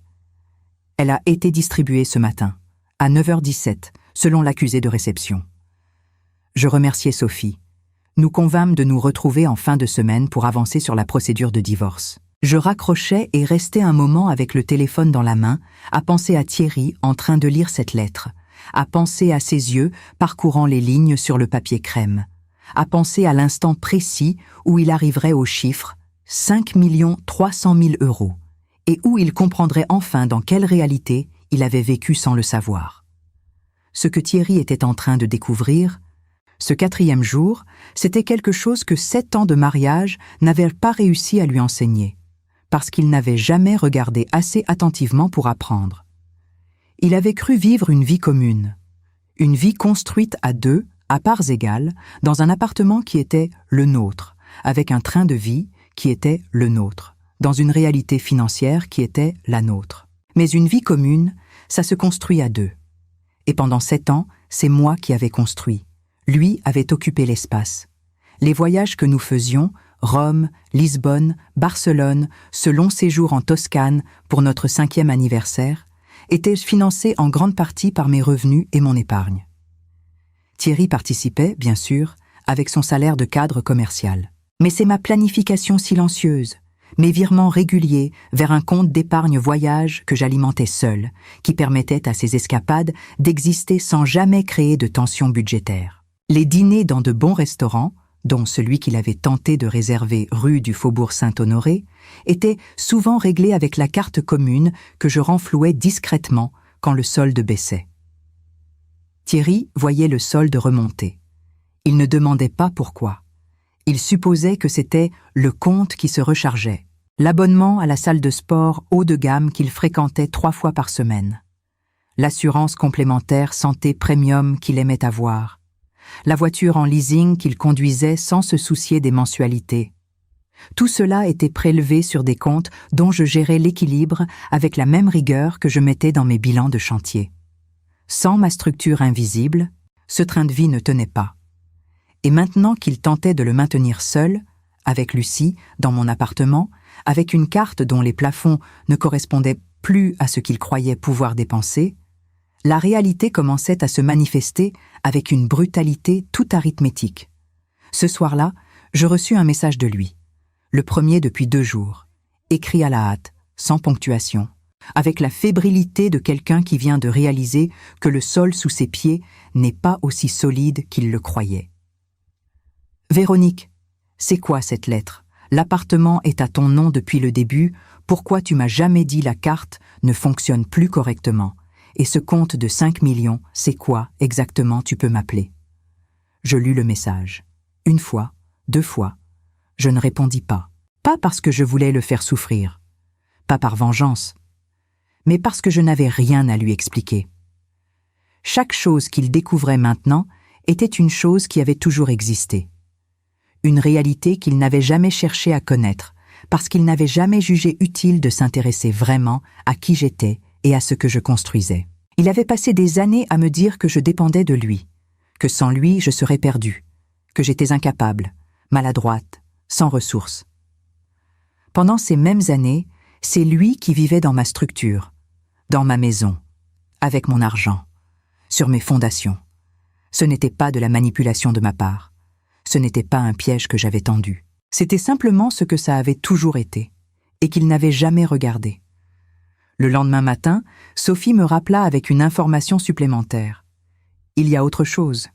Elle a été distribuée ce matin, à 9h17, selon l'accusé de réception. Je remerciai Sophie. Nous convînmes de nous retrouver en fin de semaine pour avancer sur la procédure de divorce. Je raccrochais et restais un moment avec le téléphone dans la main, à penser à Thierry en train de lire cette lettre, à penser à ses yeux parcourant les lignes sur le papier crème, à penser à l'instant précis où il arriverait au chiffre 5 300 000 €, et où il comprendrait enfin dans quelle réalité il avait vécu sans le savoir. Ce que Thierry était en train de découvrir, ce 4e jour, c'était quelque chose que 7 ans de mariage n'avaient pas réussi à lui enseigner, parce qu'il n'avait jamais regardé assez attentivement pour apprendre. Il avait cru vivre une vie commune, une vie construite à 2, à parts égales, dans un appartement qui était le nôtre, avec un train de vie qui était le nôtre, dans une réalité financière qui était la nôtre. Mais une vie commune, ça se construit à 2. Et pendant 7 ans, c'est moi qui avais construit. Lui avait occupé l'espace. Les voyages que nous faisions, Rome, Lisbonne, Barcelone, ce long séjour en Toscane pour notre 5e anniversaire, étaient financés en grande partie par mes revenus et mon épargne. Thierry participait, bien sûr, avec son salaire de cadre commercial. Mais c'est ma planification silencieuse, mes virements réguliers vers un compte d'épargne voyage que j'alimentais seul, qui permettait à ces escapades d'exister sans jamais créer de tension budgétaire. Les dîners dans de bons restaurants, dont celui qu'il avait tenté de réserver rue du Faubourg Saint-Honoré, étaient souvent réglés avec la carte commune que je renflouais discrètement quand le solde baissait. Thierry voyait le solde remonter. Il ne demandait pas pourquoi. Il supposait que c'était le compte qui se rechargeait, l'abonnement à la salle de sport haut de gamme qu'il fréquentait 3 fois par semaine, l'assurance complémentaire santé premium qu'il aimait avoir, la voiture en leasing qu'il conduisait sans se soucier des mensualités. Tout cela était prélevé sur des comptes dont je gérais l'équilibre avec la même rigueur que je mettais dans mes bilans de chantier. Sans ma structure invisible, ce train de vie ne tenait pas. Et maintenant qu'il tentait de le maintenir seul, avec Lucie, dans mon appartement, avec une carte dont les plafonds ne correspondaient plus à ce qu'il croyait pouvoir dépenser, la réalité commençait à se manifester avec une brutalité tout arithmétique. Ce soir-là, je reçus un message de lui, le premier depuis 2 jours, écrit à la hâte, sans ponctuation, avec la fébrilité de quelqu'un qui vient de réaliser que le sol sous ses pieds n'est pas aussi solide qu'il le croyait. « Véronique, c'est quoi cette lettre ? L'appartement est à ton nom depuis le début, Pourquoi tu m'as jamais dit la carte ne fonctionne plus correctement? Et ce compte de 5 millions, c'est quoi exactement, tu peux m'appeler? Je lus le message. 1 fois, 2 fois. Je ne répondis pas. Pas parce que je voulais le faire souffrir. Pas par vengeance. Mais parce que je n'avais rien à lui expliquer. Chaque chose qu'il découvrait maintenant était une chose qui avait toujours existé. Une réalité qu'il n'avait jamais cherché à connaître, parce qu'il n'avait jamais jugé utile de s'intéresser vraiment à qui j'étais et à ce que je construisais. Il avait passé des années à me dire que je dépendais de lui, que sans lui je serais perdue, que j'étais incapable, maladroite, sans ressources. Pendant ces mêmes années, c'est lui qui vivait dans ma structure, dans ma maison, avec mon argent, sur mes fondations. Ce n'était pas de la manipulation de ma part. Ce n'était pas un piège que j'avais tendu. C'était simplement ce que ça avait toujours été, et qu'il n'avait jamais regardé. Le lendemain matin, Sophie me rappela avec une information supplémentaire. Il y a autre chose.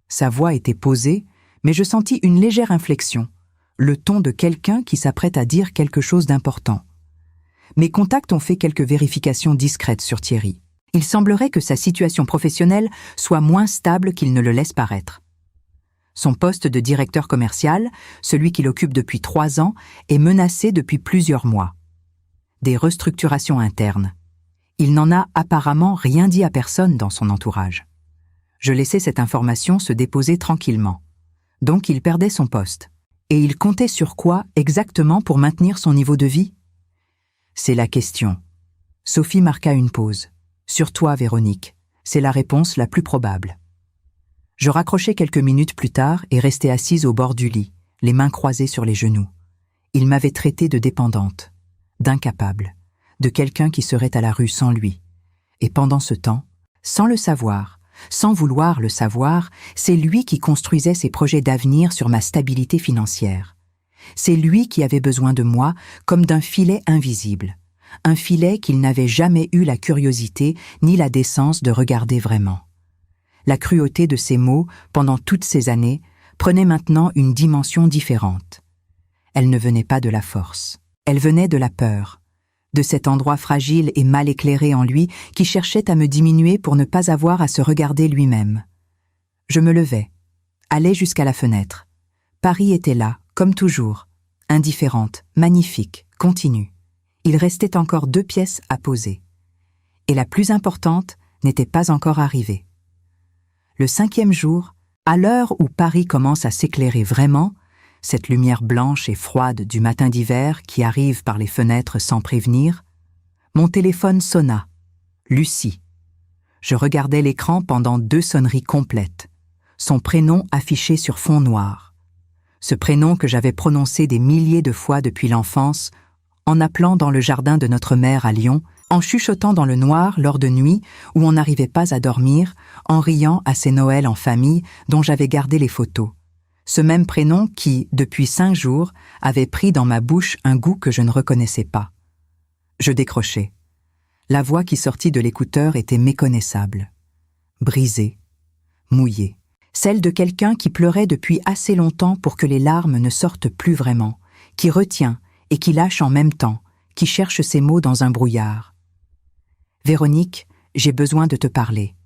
Sa voix était posée, mais je sentis une légère inflexion, le ton de quelqu'un qui s'apprête à dire quelque chose d'important. Mes contacts ont fait quelques vérifications discrètes sur Thierry. Il semblerait que sa situation professionnelle soit moins stable qu'il ne le laisse paraître. Son poste de directeur commercial, celui qu'il occupe depuis 3 ans, est menacé depuis plusieurs mois. Des restructurations internes. Il n'en a apparemment rien dit à personne dans son entourage. Je laissais cette information se déposer tranquillement. Donc il perdait son poste. Et il comptait sur quoi exactement pour maintenir son niveau de vie? C'est la question. Sophie marqua une pause. Sur toi, Véronique, c'est la réponse la plus probable. Je raccrochai quelques minutes plus tard et restai assise au bord du lit, les mains croisées sur les genoux. Il m'avait traitée de dépendante, d'incapable, de quelqu'un qui serait à la rue sans lui. Et pendant ce temps, sans le savoir, sans vouloir le savoir, c'est lui qui construisait ses projets d'avenir sur ma stabilité financière. C'est lui qui avait besoin de moi comme d'un filet invisible, un filet qu'il n'avait jamais eu la curiosité ni la décence de regarder vraiment. La cruauté de ces mots, pendant toutes ces années, prenait maintenant une dimension différente. Elle ne venait pas de la force. Elle venait de la peur, de cet endroit fragile et mal éclairé en lui qui cherchait à me diminuer pour ne pas avoir à se regarder lui-même. Je me levai, allai jusqu'à la fenêtre. Paris était là, comme toujours, indifférente, magnifique, continue. Il restait encore 2 pièces à poser. Et la plus importante n'était pas encore arrivée. Le 5e jour, à l'heure où Paris commence à s'éclairer vraiment, cette lumière blanche et froide du matin d'hiver qui arrive par les fenêtres sans prévenir, mon téléphone sonna. Lucie. Je regardais l'écran pendant 2 sonneries complètes. Son prénom affiché sur fond noir. Ce prénom que j'avais prononcé des milliers de fois depuis l'enfance, en appelant dans le jardin de notre mère à Lyon, en chuchotant dans le noir lors de nuits où on n'arrivait pas à dormir, en riant à ces Noëls en famille dont j'avais gardé les photos. Ce même prénom qui, depuis 5 jours, avait pris dans ma bouche un goût que je ne reconnaissais pas. Je décrochai. La voix qui sortit de l'écouteur était méconnaissable, brisée, mouillée, celle de quelqu'un qui pleurait depuis assez longtemps pour que les larmes ne sortent plus vraiment, qui retient et qui lâche en même temps, qui cherche ses mots dans un brouillard. « Véronique, j'ai besoin de te parler. »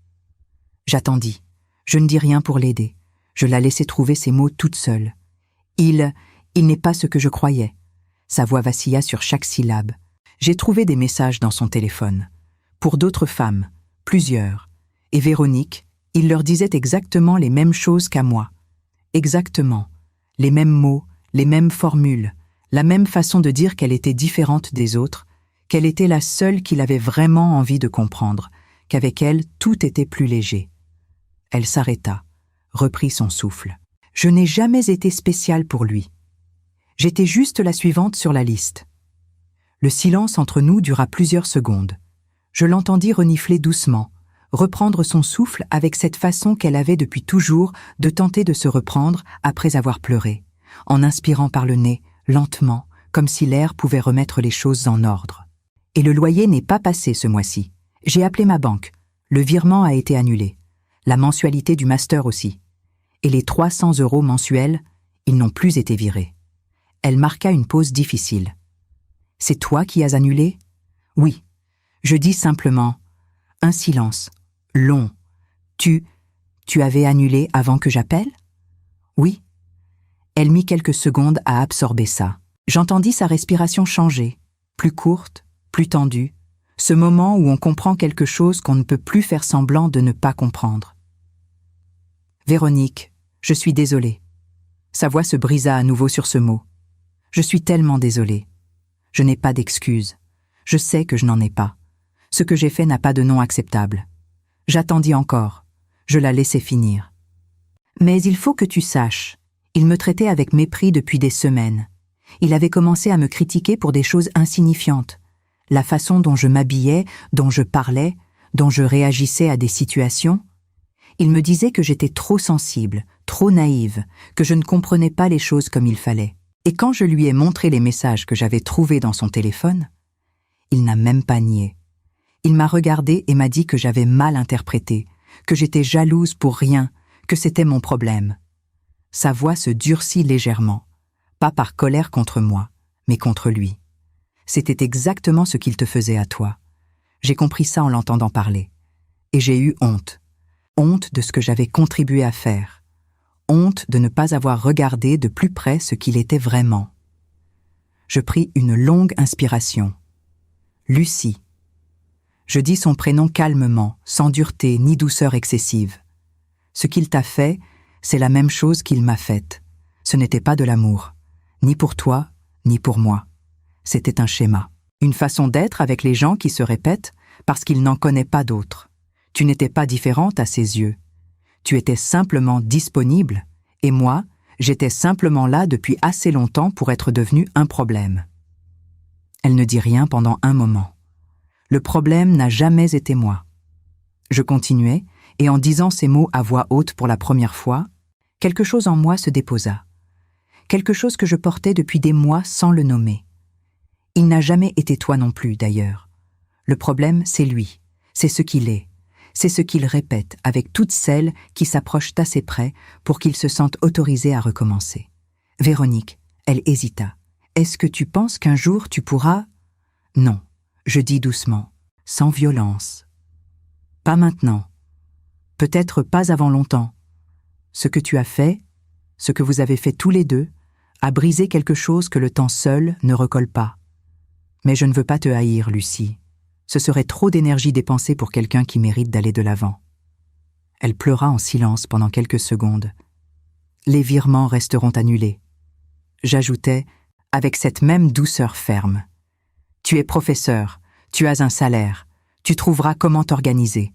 J'attendis. Je ne dis rien pour l'aider. Je la laissai trouver ses mots toute seule. Il n'est pas ce que je croyais. Sa voix vacilla sur chaque syllabe. J'ai trouvé des messages dans son téléphone. Pour d'autres femmes, plusieurs. Et Véronique, il leur disait exactement les mêmes choses qu'à moi. Exactement. Les mêmes mots, les mêmes formules, la même façon de dire qu'elle était différente des autres, qu'elle était la seule qu'il avait vraiment envie de comprendre, qu'avec elle, tout était plus léger. Elle s'arrêta, reprit son souffle. Je n'ai jamais été spéciale pour lui. J'étais juste la suivante sur la liste. Le silence entre nous dura plusieurs secondes. Je l'entendis renifler doucement, reprendre son souffle avec cette façon qu'elle avait depuis toujours de tenter de se reprendre après avoir pleuré, en inspirant par le nez, lentement, comme si l'air pouvait remettre les choses en ordre. Et le loyer n'est pas passé ce mois-ci. J'ai appelé ma banque. Le virement a été annulé. La mensualité du master aussi. Et les 300 € mensuels, ils n'ont plus été virés. Elle marqua une pause difficile. C'est toi qui as annulé? Oui. Je dis simplement. Un silence. Long. Tu avais annulé avant que j'appelle? Oui. Elle mit quelques secondes à absorber ça. J'entendis sa respiration changer, plus courte, plus tendue, ce moment où on comprend quelque chose qu'on ne peut plus faire semblant de ne pas comprendre. Véronique, je suis désolée. Sa voix se brisa à nouveau sur ce mot. Je suis tellement désolée. Je n'ai pas d'excuses. Je sais que je n'en ai pas. Ce que j'ai fait n'a pas de nom acceptable. J'attendis encore. Je la laissai finir. Mais il faut que tu saches, il me traitait avec mépris depuis des semaines. Il avait commencé à me critiquer pour des choses insignifiantes. La façon dont je m'habillais, dont je parlais, dont je réagissais à des situations. Il me disait que j'étais trop sensible, trop naïve, que je ne comprenais pas les choses comme il fallait. Et quand je lui ai montré les messages que j'avais trouvés dans son téléphone, il n'a même pas nié. Il m'a regardé et m'a dit que j'avais mal interprété, que j'étais jalouse pour rien, que c'était mon problème. Sa voix se durcit légèrement, pas par colère contre moi, mais contre lui. C'était exactement ce qu'il te faisait à toi. J'ai compris ça en l'entendant parler. Et j'ai eu honte. Honte de ce que j'avais contribué à faire. Honte de ne pas avoir regardé de plus près ce qu'il était vraiment. Je pris une longue inspiration. Lucie. Je dis son prénom calmement, sans dureté ni douceur excessive. Ce qu'il t'a fait, c'est la même chose qu'il m'a faite. Ce n'était pas de l'amour, ni pour toi, ni pour moi. C'était un schéma, une façon d'être avec les gens qui se répètent parce qu'il n'en connaît pas d'autres. Tu n'étais pas différente à ses yeux. Tu étais simplement disponible, et moi, j'étais simplement là depuis assez longtemps pour être devenue un problème. Elle ne dit rien pendant un moment. Le problème n'a jamais été moi. Je continuais, et en disant ces mots à voix haute pour la première fois, quelque chose en moi se déposa. Quelque chose que je portais depuis des mois sans le nommer. Il n'a jamais été toi non plus, d'ailleurs. Le problème, c'est lui. C'est ce qu'il est. C'est ce qu'il répète avec toutes celles qui s'approchent assez près pour qu'il se sente autorisé à recommencer. Véronique, elle hésita. Est-ce que tu penses qu'un jour tu pourras... Non, je dis doucement, sans violence. Pas maintenant. Peut-être pas avant longtemps. Ce que tu as fait, ce que vous avez fait tous les deux, a brisé quelque chose que le temps seul ne recolle pas. Mais je ne veux pas te haïr, Lucie. Ce serait trop d'énergie dépensée pour quelqu'un qui mérite d'aller de l'avant. Elle pleura en silence pendant quelques secondes. Les virements resteront annulés. J'ajoutais, avec cette même douceur ferme. Tu es professeur, tu as un salaire, tu trouveras comment t'organiser.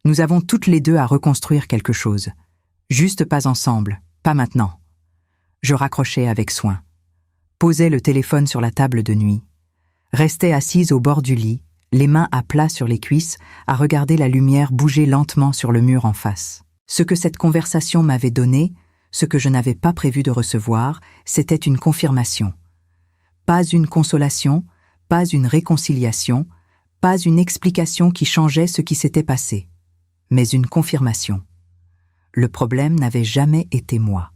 Nous avons toutes les deux à reconstruire quelque chose. Juste pas ensemble, pas maintenant. Je raccrochais avec soin. Posais le téléphone sur la table de nuit. Restais assise au bord du lit, les mains à plat sur les cuisses, à regarder la lumière bouger lentement sur le mur en face. Ce que cette conversation m'avait donné, ce que je n'avais pas prévu de recevoir, c'était une confirmation. Pas une consolation, pas une réconciliation, pas une explication qui changeait ce qui s'était passé, mais une confirmation. Le problème n'avait jamais été moi.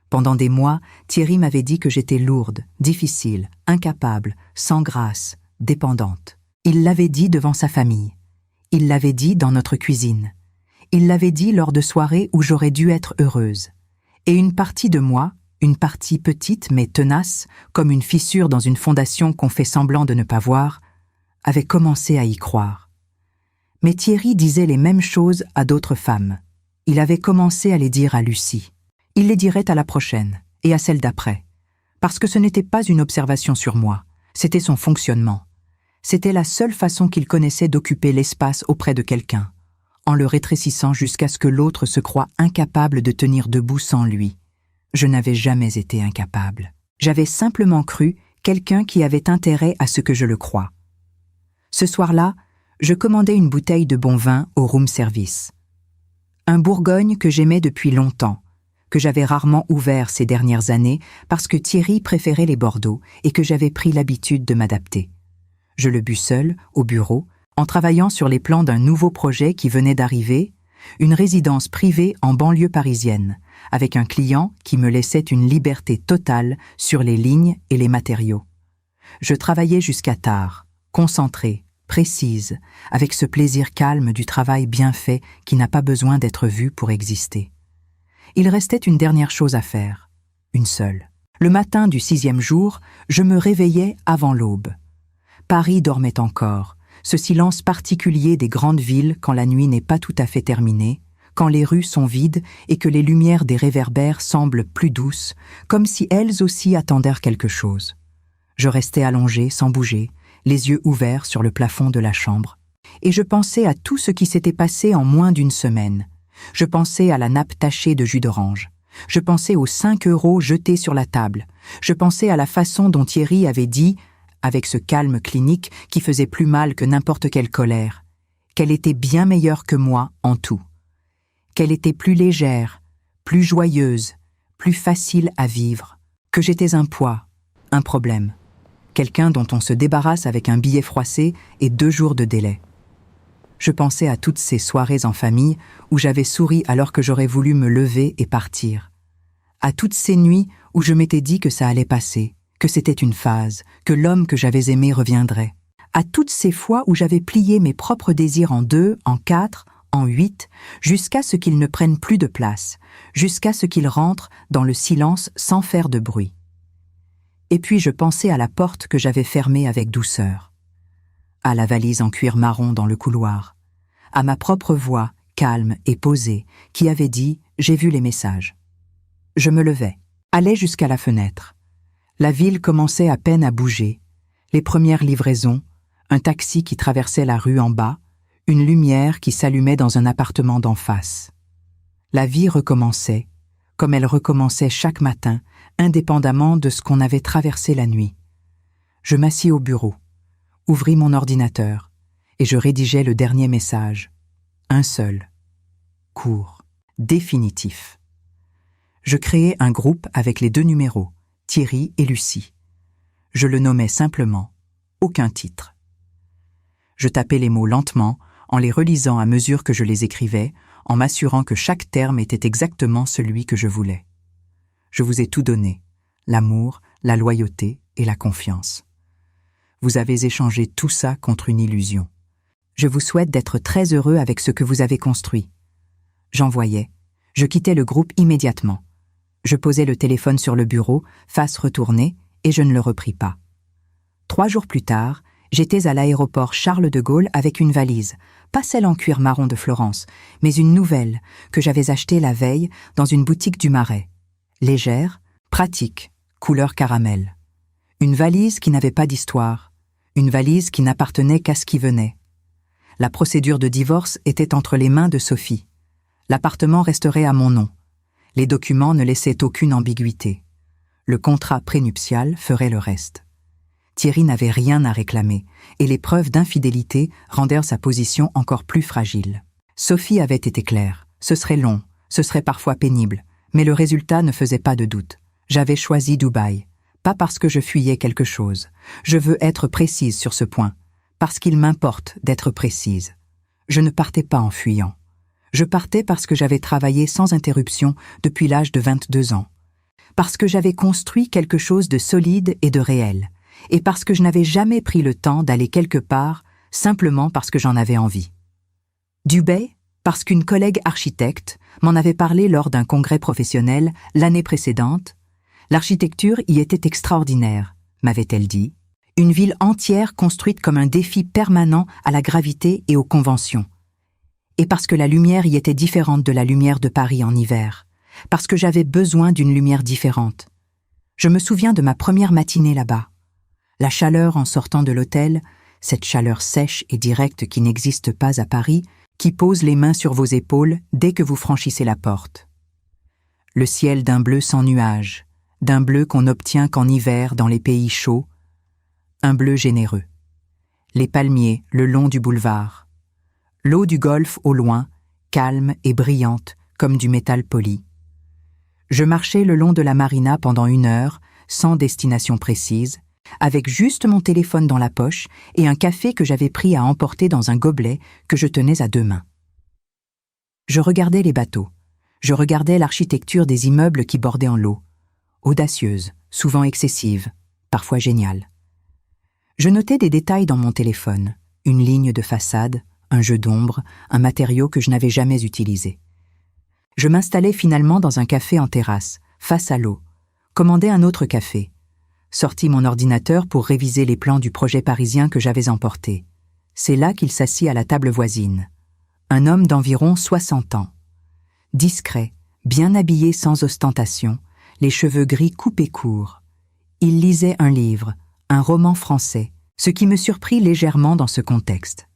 Pendant des mois, Thierry m'avait dit que j'étais lourde, difficile, incapable, sans grâce, dépendante. Il l'avait dit devant sa famille. Il l'avait dit dans notre cuisine. Il l'avait dit lors de soirées où j'aurais dû être heureuse. Et une partie de moi, une partie petite mais tenace, comme une fissure dans une fondation qu'on fait semblant de ne pas voir, avait commencé à y croire. Mais Thierry disait les mêmes choses à d'autres femmes. Il avait commencé à les dire à Lucie. Il les dirait à la prochaine, et à celle d'après. Parce que ce n'était pas une observation sur moi, c'était son fonctionnement. C'était la seule façon qu'il connaissait d'occuper l'espace auprès de quelqu'un, en le rétrécissant jusqu'à ce que l'autre se croie incapable de tenir debout sans lui. Je n'avais jamais été incapable. J'avais simplement cru quelqu'un qui avait intérêt à ce que je le croie. Ce soir-là, je commandai une bouteille de bon vin au room service. Un Bourgogne que j'aimais depuis longtemps, que j'avais rarement ouvert ces dernières années parce que Thierry préférait les Bordeaux et que j'avais pris l'habitude de m'adapter. Je le bus seul, au bureau, en travaillant sur les plans d'un nouveau projet qui venait d'arriver, une résidence privée en banlieue parisienne, avec un client qui me laissait une liberté totale sur les lignes et les matériaux. Je travaillais jusqu'à tard, concentrée, précise, avec ce plaisir calme du travail bien fait qui n'a pas besoin d'être vu pour exister. Il restait une dernière chose à faire, une seule. Le matin du 6e jour, je me réveillais avant l'aube. Paris dormait encore, ce silence particulier des grandes villes quand la nuit n'est pas tout à fait terminée, quand les rues sont vides et que les lumières des réverbères semblent plus douces, comme si elles aussi attendèrent quelque chose. Je restais allongée, sans bouger, les yeux ouverts sur le plafond de la chambre, et je pensais à tout ce qui s'était passé en moins d'une semaine. Je pensais à la nappe tachée de jus d'orange. Je pensais aux 5 € jetés sur la table. Je pensais à la façon dont Thierry avait dit, avec ce calme clinique qui faisait plus mal que n'importe quelle colère, qu'elle était bien meilleure que moi en tout. Qu'elle était plus légère, plus joyeuse, plus facile à vivre, que j'étais un poids, un problème, quelqu'un dont on se débarrasse avec un billet froissé et 2 jours de délai. Je pensais à toutes ces soirées en famille où j'avais souri alors que j'aurais voulu me lever et partir. À toutes ces nuits où je m'étais dit que ça allait passer, que c'était une phase, que l'homme que j'avais aimé reviendrait. À toutes ces fois où j'avais plié mes propres désirs en 2, en 4, en 8, jusqu'à ce qu'ils ne prennent plus de place, jusqu'à ce qu'ils rentrent dans le silence sans faire de bruit. Et puis je pensais à la porte que j'avais fermée avec douceur, à la valise en cuir marron dans le couloir, à ma propre voix, calme et posée, qui avait dit « J'ai vu les messages ». Je me levais, allais jusqu'à la fenêtre. La ville commençait à peine à bouger, les premières livraisons, un taxi qui traversait la rue en bas, une lumière qui s'allumait dans un appartement d'en face. La vie recommençait, comme elle recommençait chaque matin, indépendamment de ce qu'on avait traversé la nuit. Je m'assis au bureau, ouvris mon ordinateur, et je rédigeais le dernier message. Un seul, court, définitif. Je créai un groupe avec les 2 numéros, Thierry et Lucie. Je le nommais simplement, aucun titre. Je tapais les mots lentement, en les relisant à mesure que je les écrivais, en m'assurant que chaque terme était exactement celui que je voulais. Je vous ai tout donné, l'amour, la loyauté et la confiance. Vous avez échangé tout ça contre une illusion. Je vous souhaite d'être très heureux avec ce que vous avez construit. J'envoyais. Je quittais le groupe immédiatement. Je posais le téléphone sur le bureau, face retournée, et je ne le repris pas. 3 jours plus tard, j'étais à l'aéroport Charles de Gaulle avec une valise, pas celle en cuir marron de Florence, mais une nouvelle que j'avais achetée la veille dans une boutique du Marais. Légère, pratique, couleur caramel. Une valise qui n'avait pas d'histoire, une valise qui n'appartenait qu'à ce qui venait. La procédure de divorce était entre les mains de Sophie. L'appartement resterait à mon nom. Les documents ne laissaient aucune ambiguïté. Le contrat prénuptial ferait le reste. Thierry n'avait rien à réclamer, et les preuves d'infidélité rendèrent sa position encore plus fragile. Sophie avait été claire. Ce serait long, ce serait parfois pénible, mais le résultat ne faisait pas de doute. J'avais choisi Dubaï, pas parce que je fuyais quelque chose. Je veux être précise sur ce point, parce qu'il m'importe d'être précise. Je ne partais pas en fuyant. Je partais parce que j'avais travaillé sans interruption depuis l'âge de 22 ans. Parce que j'avais construit quelque chose de solide et de réel. Et parce que je n'avais jamais pris le temps d'aller quelque part simplement parce que j'en avais envie. Dubaï, parce qu'une collègue architecte m'en avait parlé lors d'un congrès professionnel l'année précédente. L'architecture y était extraordinaire, m'avait-elle dit. Une ville entière construite comme un défi permanent à la gravité et aux conventions. Et parce que la lumière y était différente de la lumière de Paris en hiver. Parce que j'avais besoin d'une lumière différente. Je me souviens de ma première matinée là-bas. La chaleur en sortant de l'hôtel, cette chaleur sèche et directe qui n'existe pas à Paris, qui pose les mains sur vos épaules dès que vous franchissez la porte. Le ciel d'un bleu sans nuages, d'un bleu qu'on n'obtient qu'en hiver dans les pays chauds, un bleu généreux. Les palmiers le long du boulevard. L'eau du Golfe au loin, calme et brillante comme du métal poli. Je marchais le long de la marina pendant 1 heure, sans destination précise, avec juste mon téléphone dans la poche et un café que j'avais pris à emporter dans un gobelet que je tenais à 2 mains. Je regardais les bateaux. Je regardais l'architecture des immeubles qui bordaient en l'eau. Audacieuse, souvent excessive, parfois géniale. Je notais des détails dans mon téléphone, une ligne de façade, un jeu d'ombre, un matériau que je n'avais jamais utilisé. Je m'installais finalement dans un café en terrasse, face à l'eau, commandai un autre café, sortis mon ordinateur pour réviser les plans du projet parisien que j'avais emporté. C'est là qu'il s'assit à la table voisine. Un homme d'environ 60 ans. Discret, bien habillé sans ostentation, les cheveux gris coupés courts. Il lisait un livre, un roman français, ce qui me surprit légèrement dans ce contexte.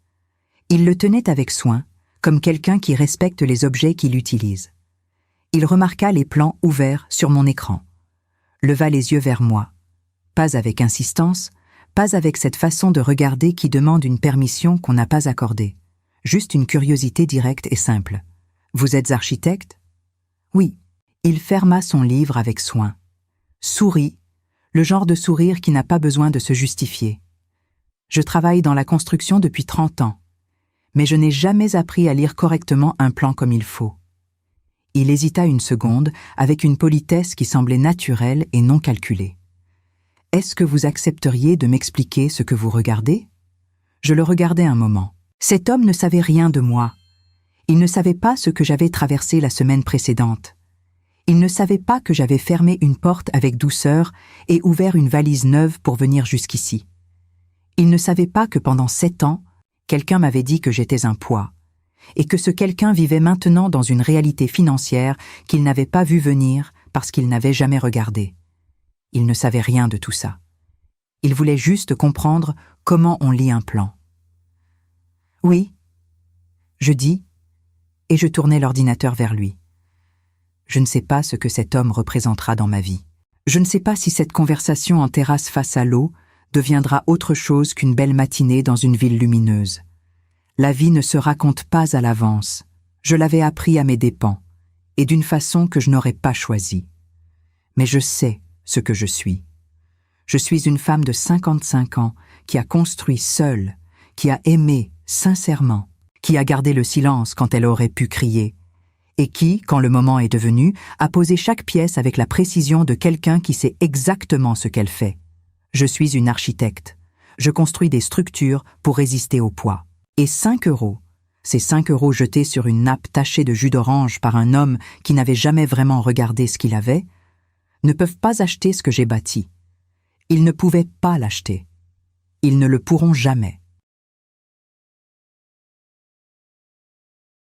Il le tenait avec soin, comme quelqu'un qui respecte les objets qu'il utilise. Il remarqua les plans ouverts sur mon écran, leva les yeux vers moi. Pas avec insistance, pas avec cette façon de regarder qui demande une permission qu'on n'a pas accordée. Juste une curiosité directe et simple. « Vous êtes architecte ?» « Oui. » Il ferma son livre avec soin. Sourit, le genre de sourire qui n'a pas besoin de se justifier. Je travaille dans la construction depuis 30 ans, mais je n'ai jamais appris à lire correctement un plan comme il faut. Il hésita une seconde, avec une politesse qui semblait naturelle et non calculée. « Est-ce que vous accepteriez de m'expliquer ce que vous regardez ?» Je le regardais un moment. Cet homme ne savait rien de moi. Il ne savait pas ce que j'avais traversé la semaine précédente. Il ne savait pas que j'avais fermé une porte avec douceur et ouvert une valise neuve pour venir jusqu'ici. Il ne savait pas que pendant 7 ans, quelqu'un m'avait dit que j'étais un poids, et que ce quelqu'un vivait maintenant dans une réalité financière qu'il n'avait pas vue venir parce qu'il n'avait jamais regardé. Il ne savait rien de tout ça. Il voulait juste comprendre comment on lit un plan. « Oui », je dis, et je tournai l'ordinateur vers lui. Je ne sais pas ce que cet homme représentera dans ma vie. Je ne sais pas si cette conversation en terrasse face à l'eau deviendra autre chose qu'une belle matinée dans une ville lumineuse. La vie ne se raconte pas à l'avance. Je l'avais appris à mes dépens, et d'une façon que je n'aurais pas choisie. Mais je sais ce que je suis. Je suis une femme de 55 ans qui a construit seule, qui a aimé sincèrement, qui a gardé le silence quand elle aurait pu crier, et qui, quand le moment est devenu, a posé chaque pièce avec la précision de quelqu'un qui sait exactement ce qu'elle fait. Je suis une architecte. Je construis des structures pour résister au poids. Et 5 €, ces 5 € jetés sur une nappe tachée de jus d'orange par un homme qui n'avait jamais vraiment regardé ce qu'il avait, ne peuvent pas acheter ce que j'ai bâti. Ils ne pouvaient pas l'acheter. Ils ne le pourront jamais.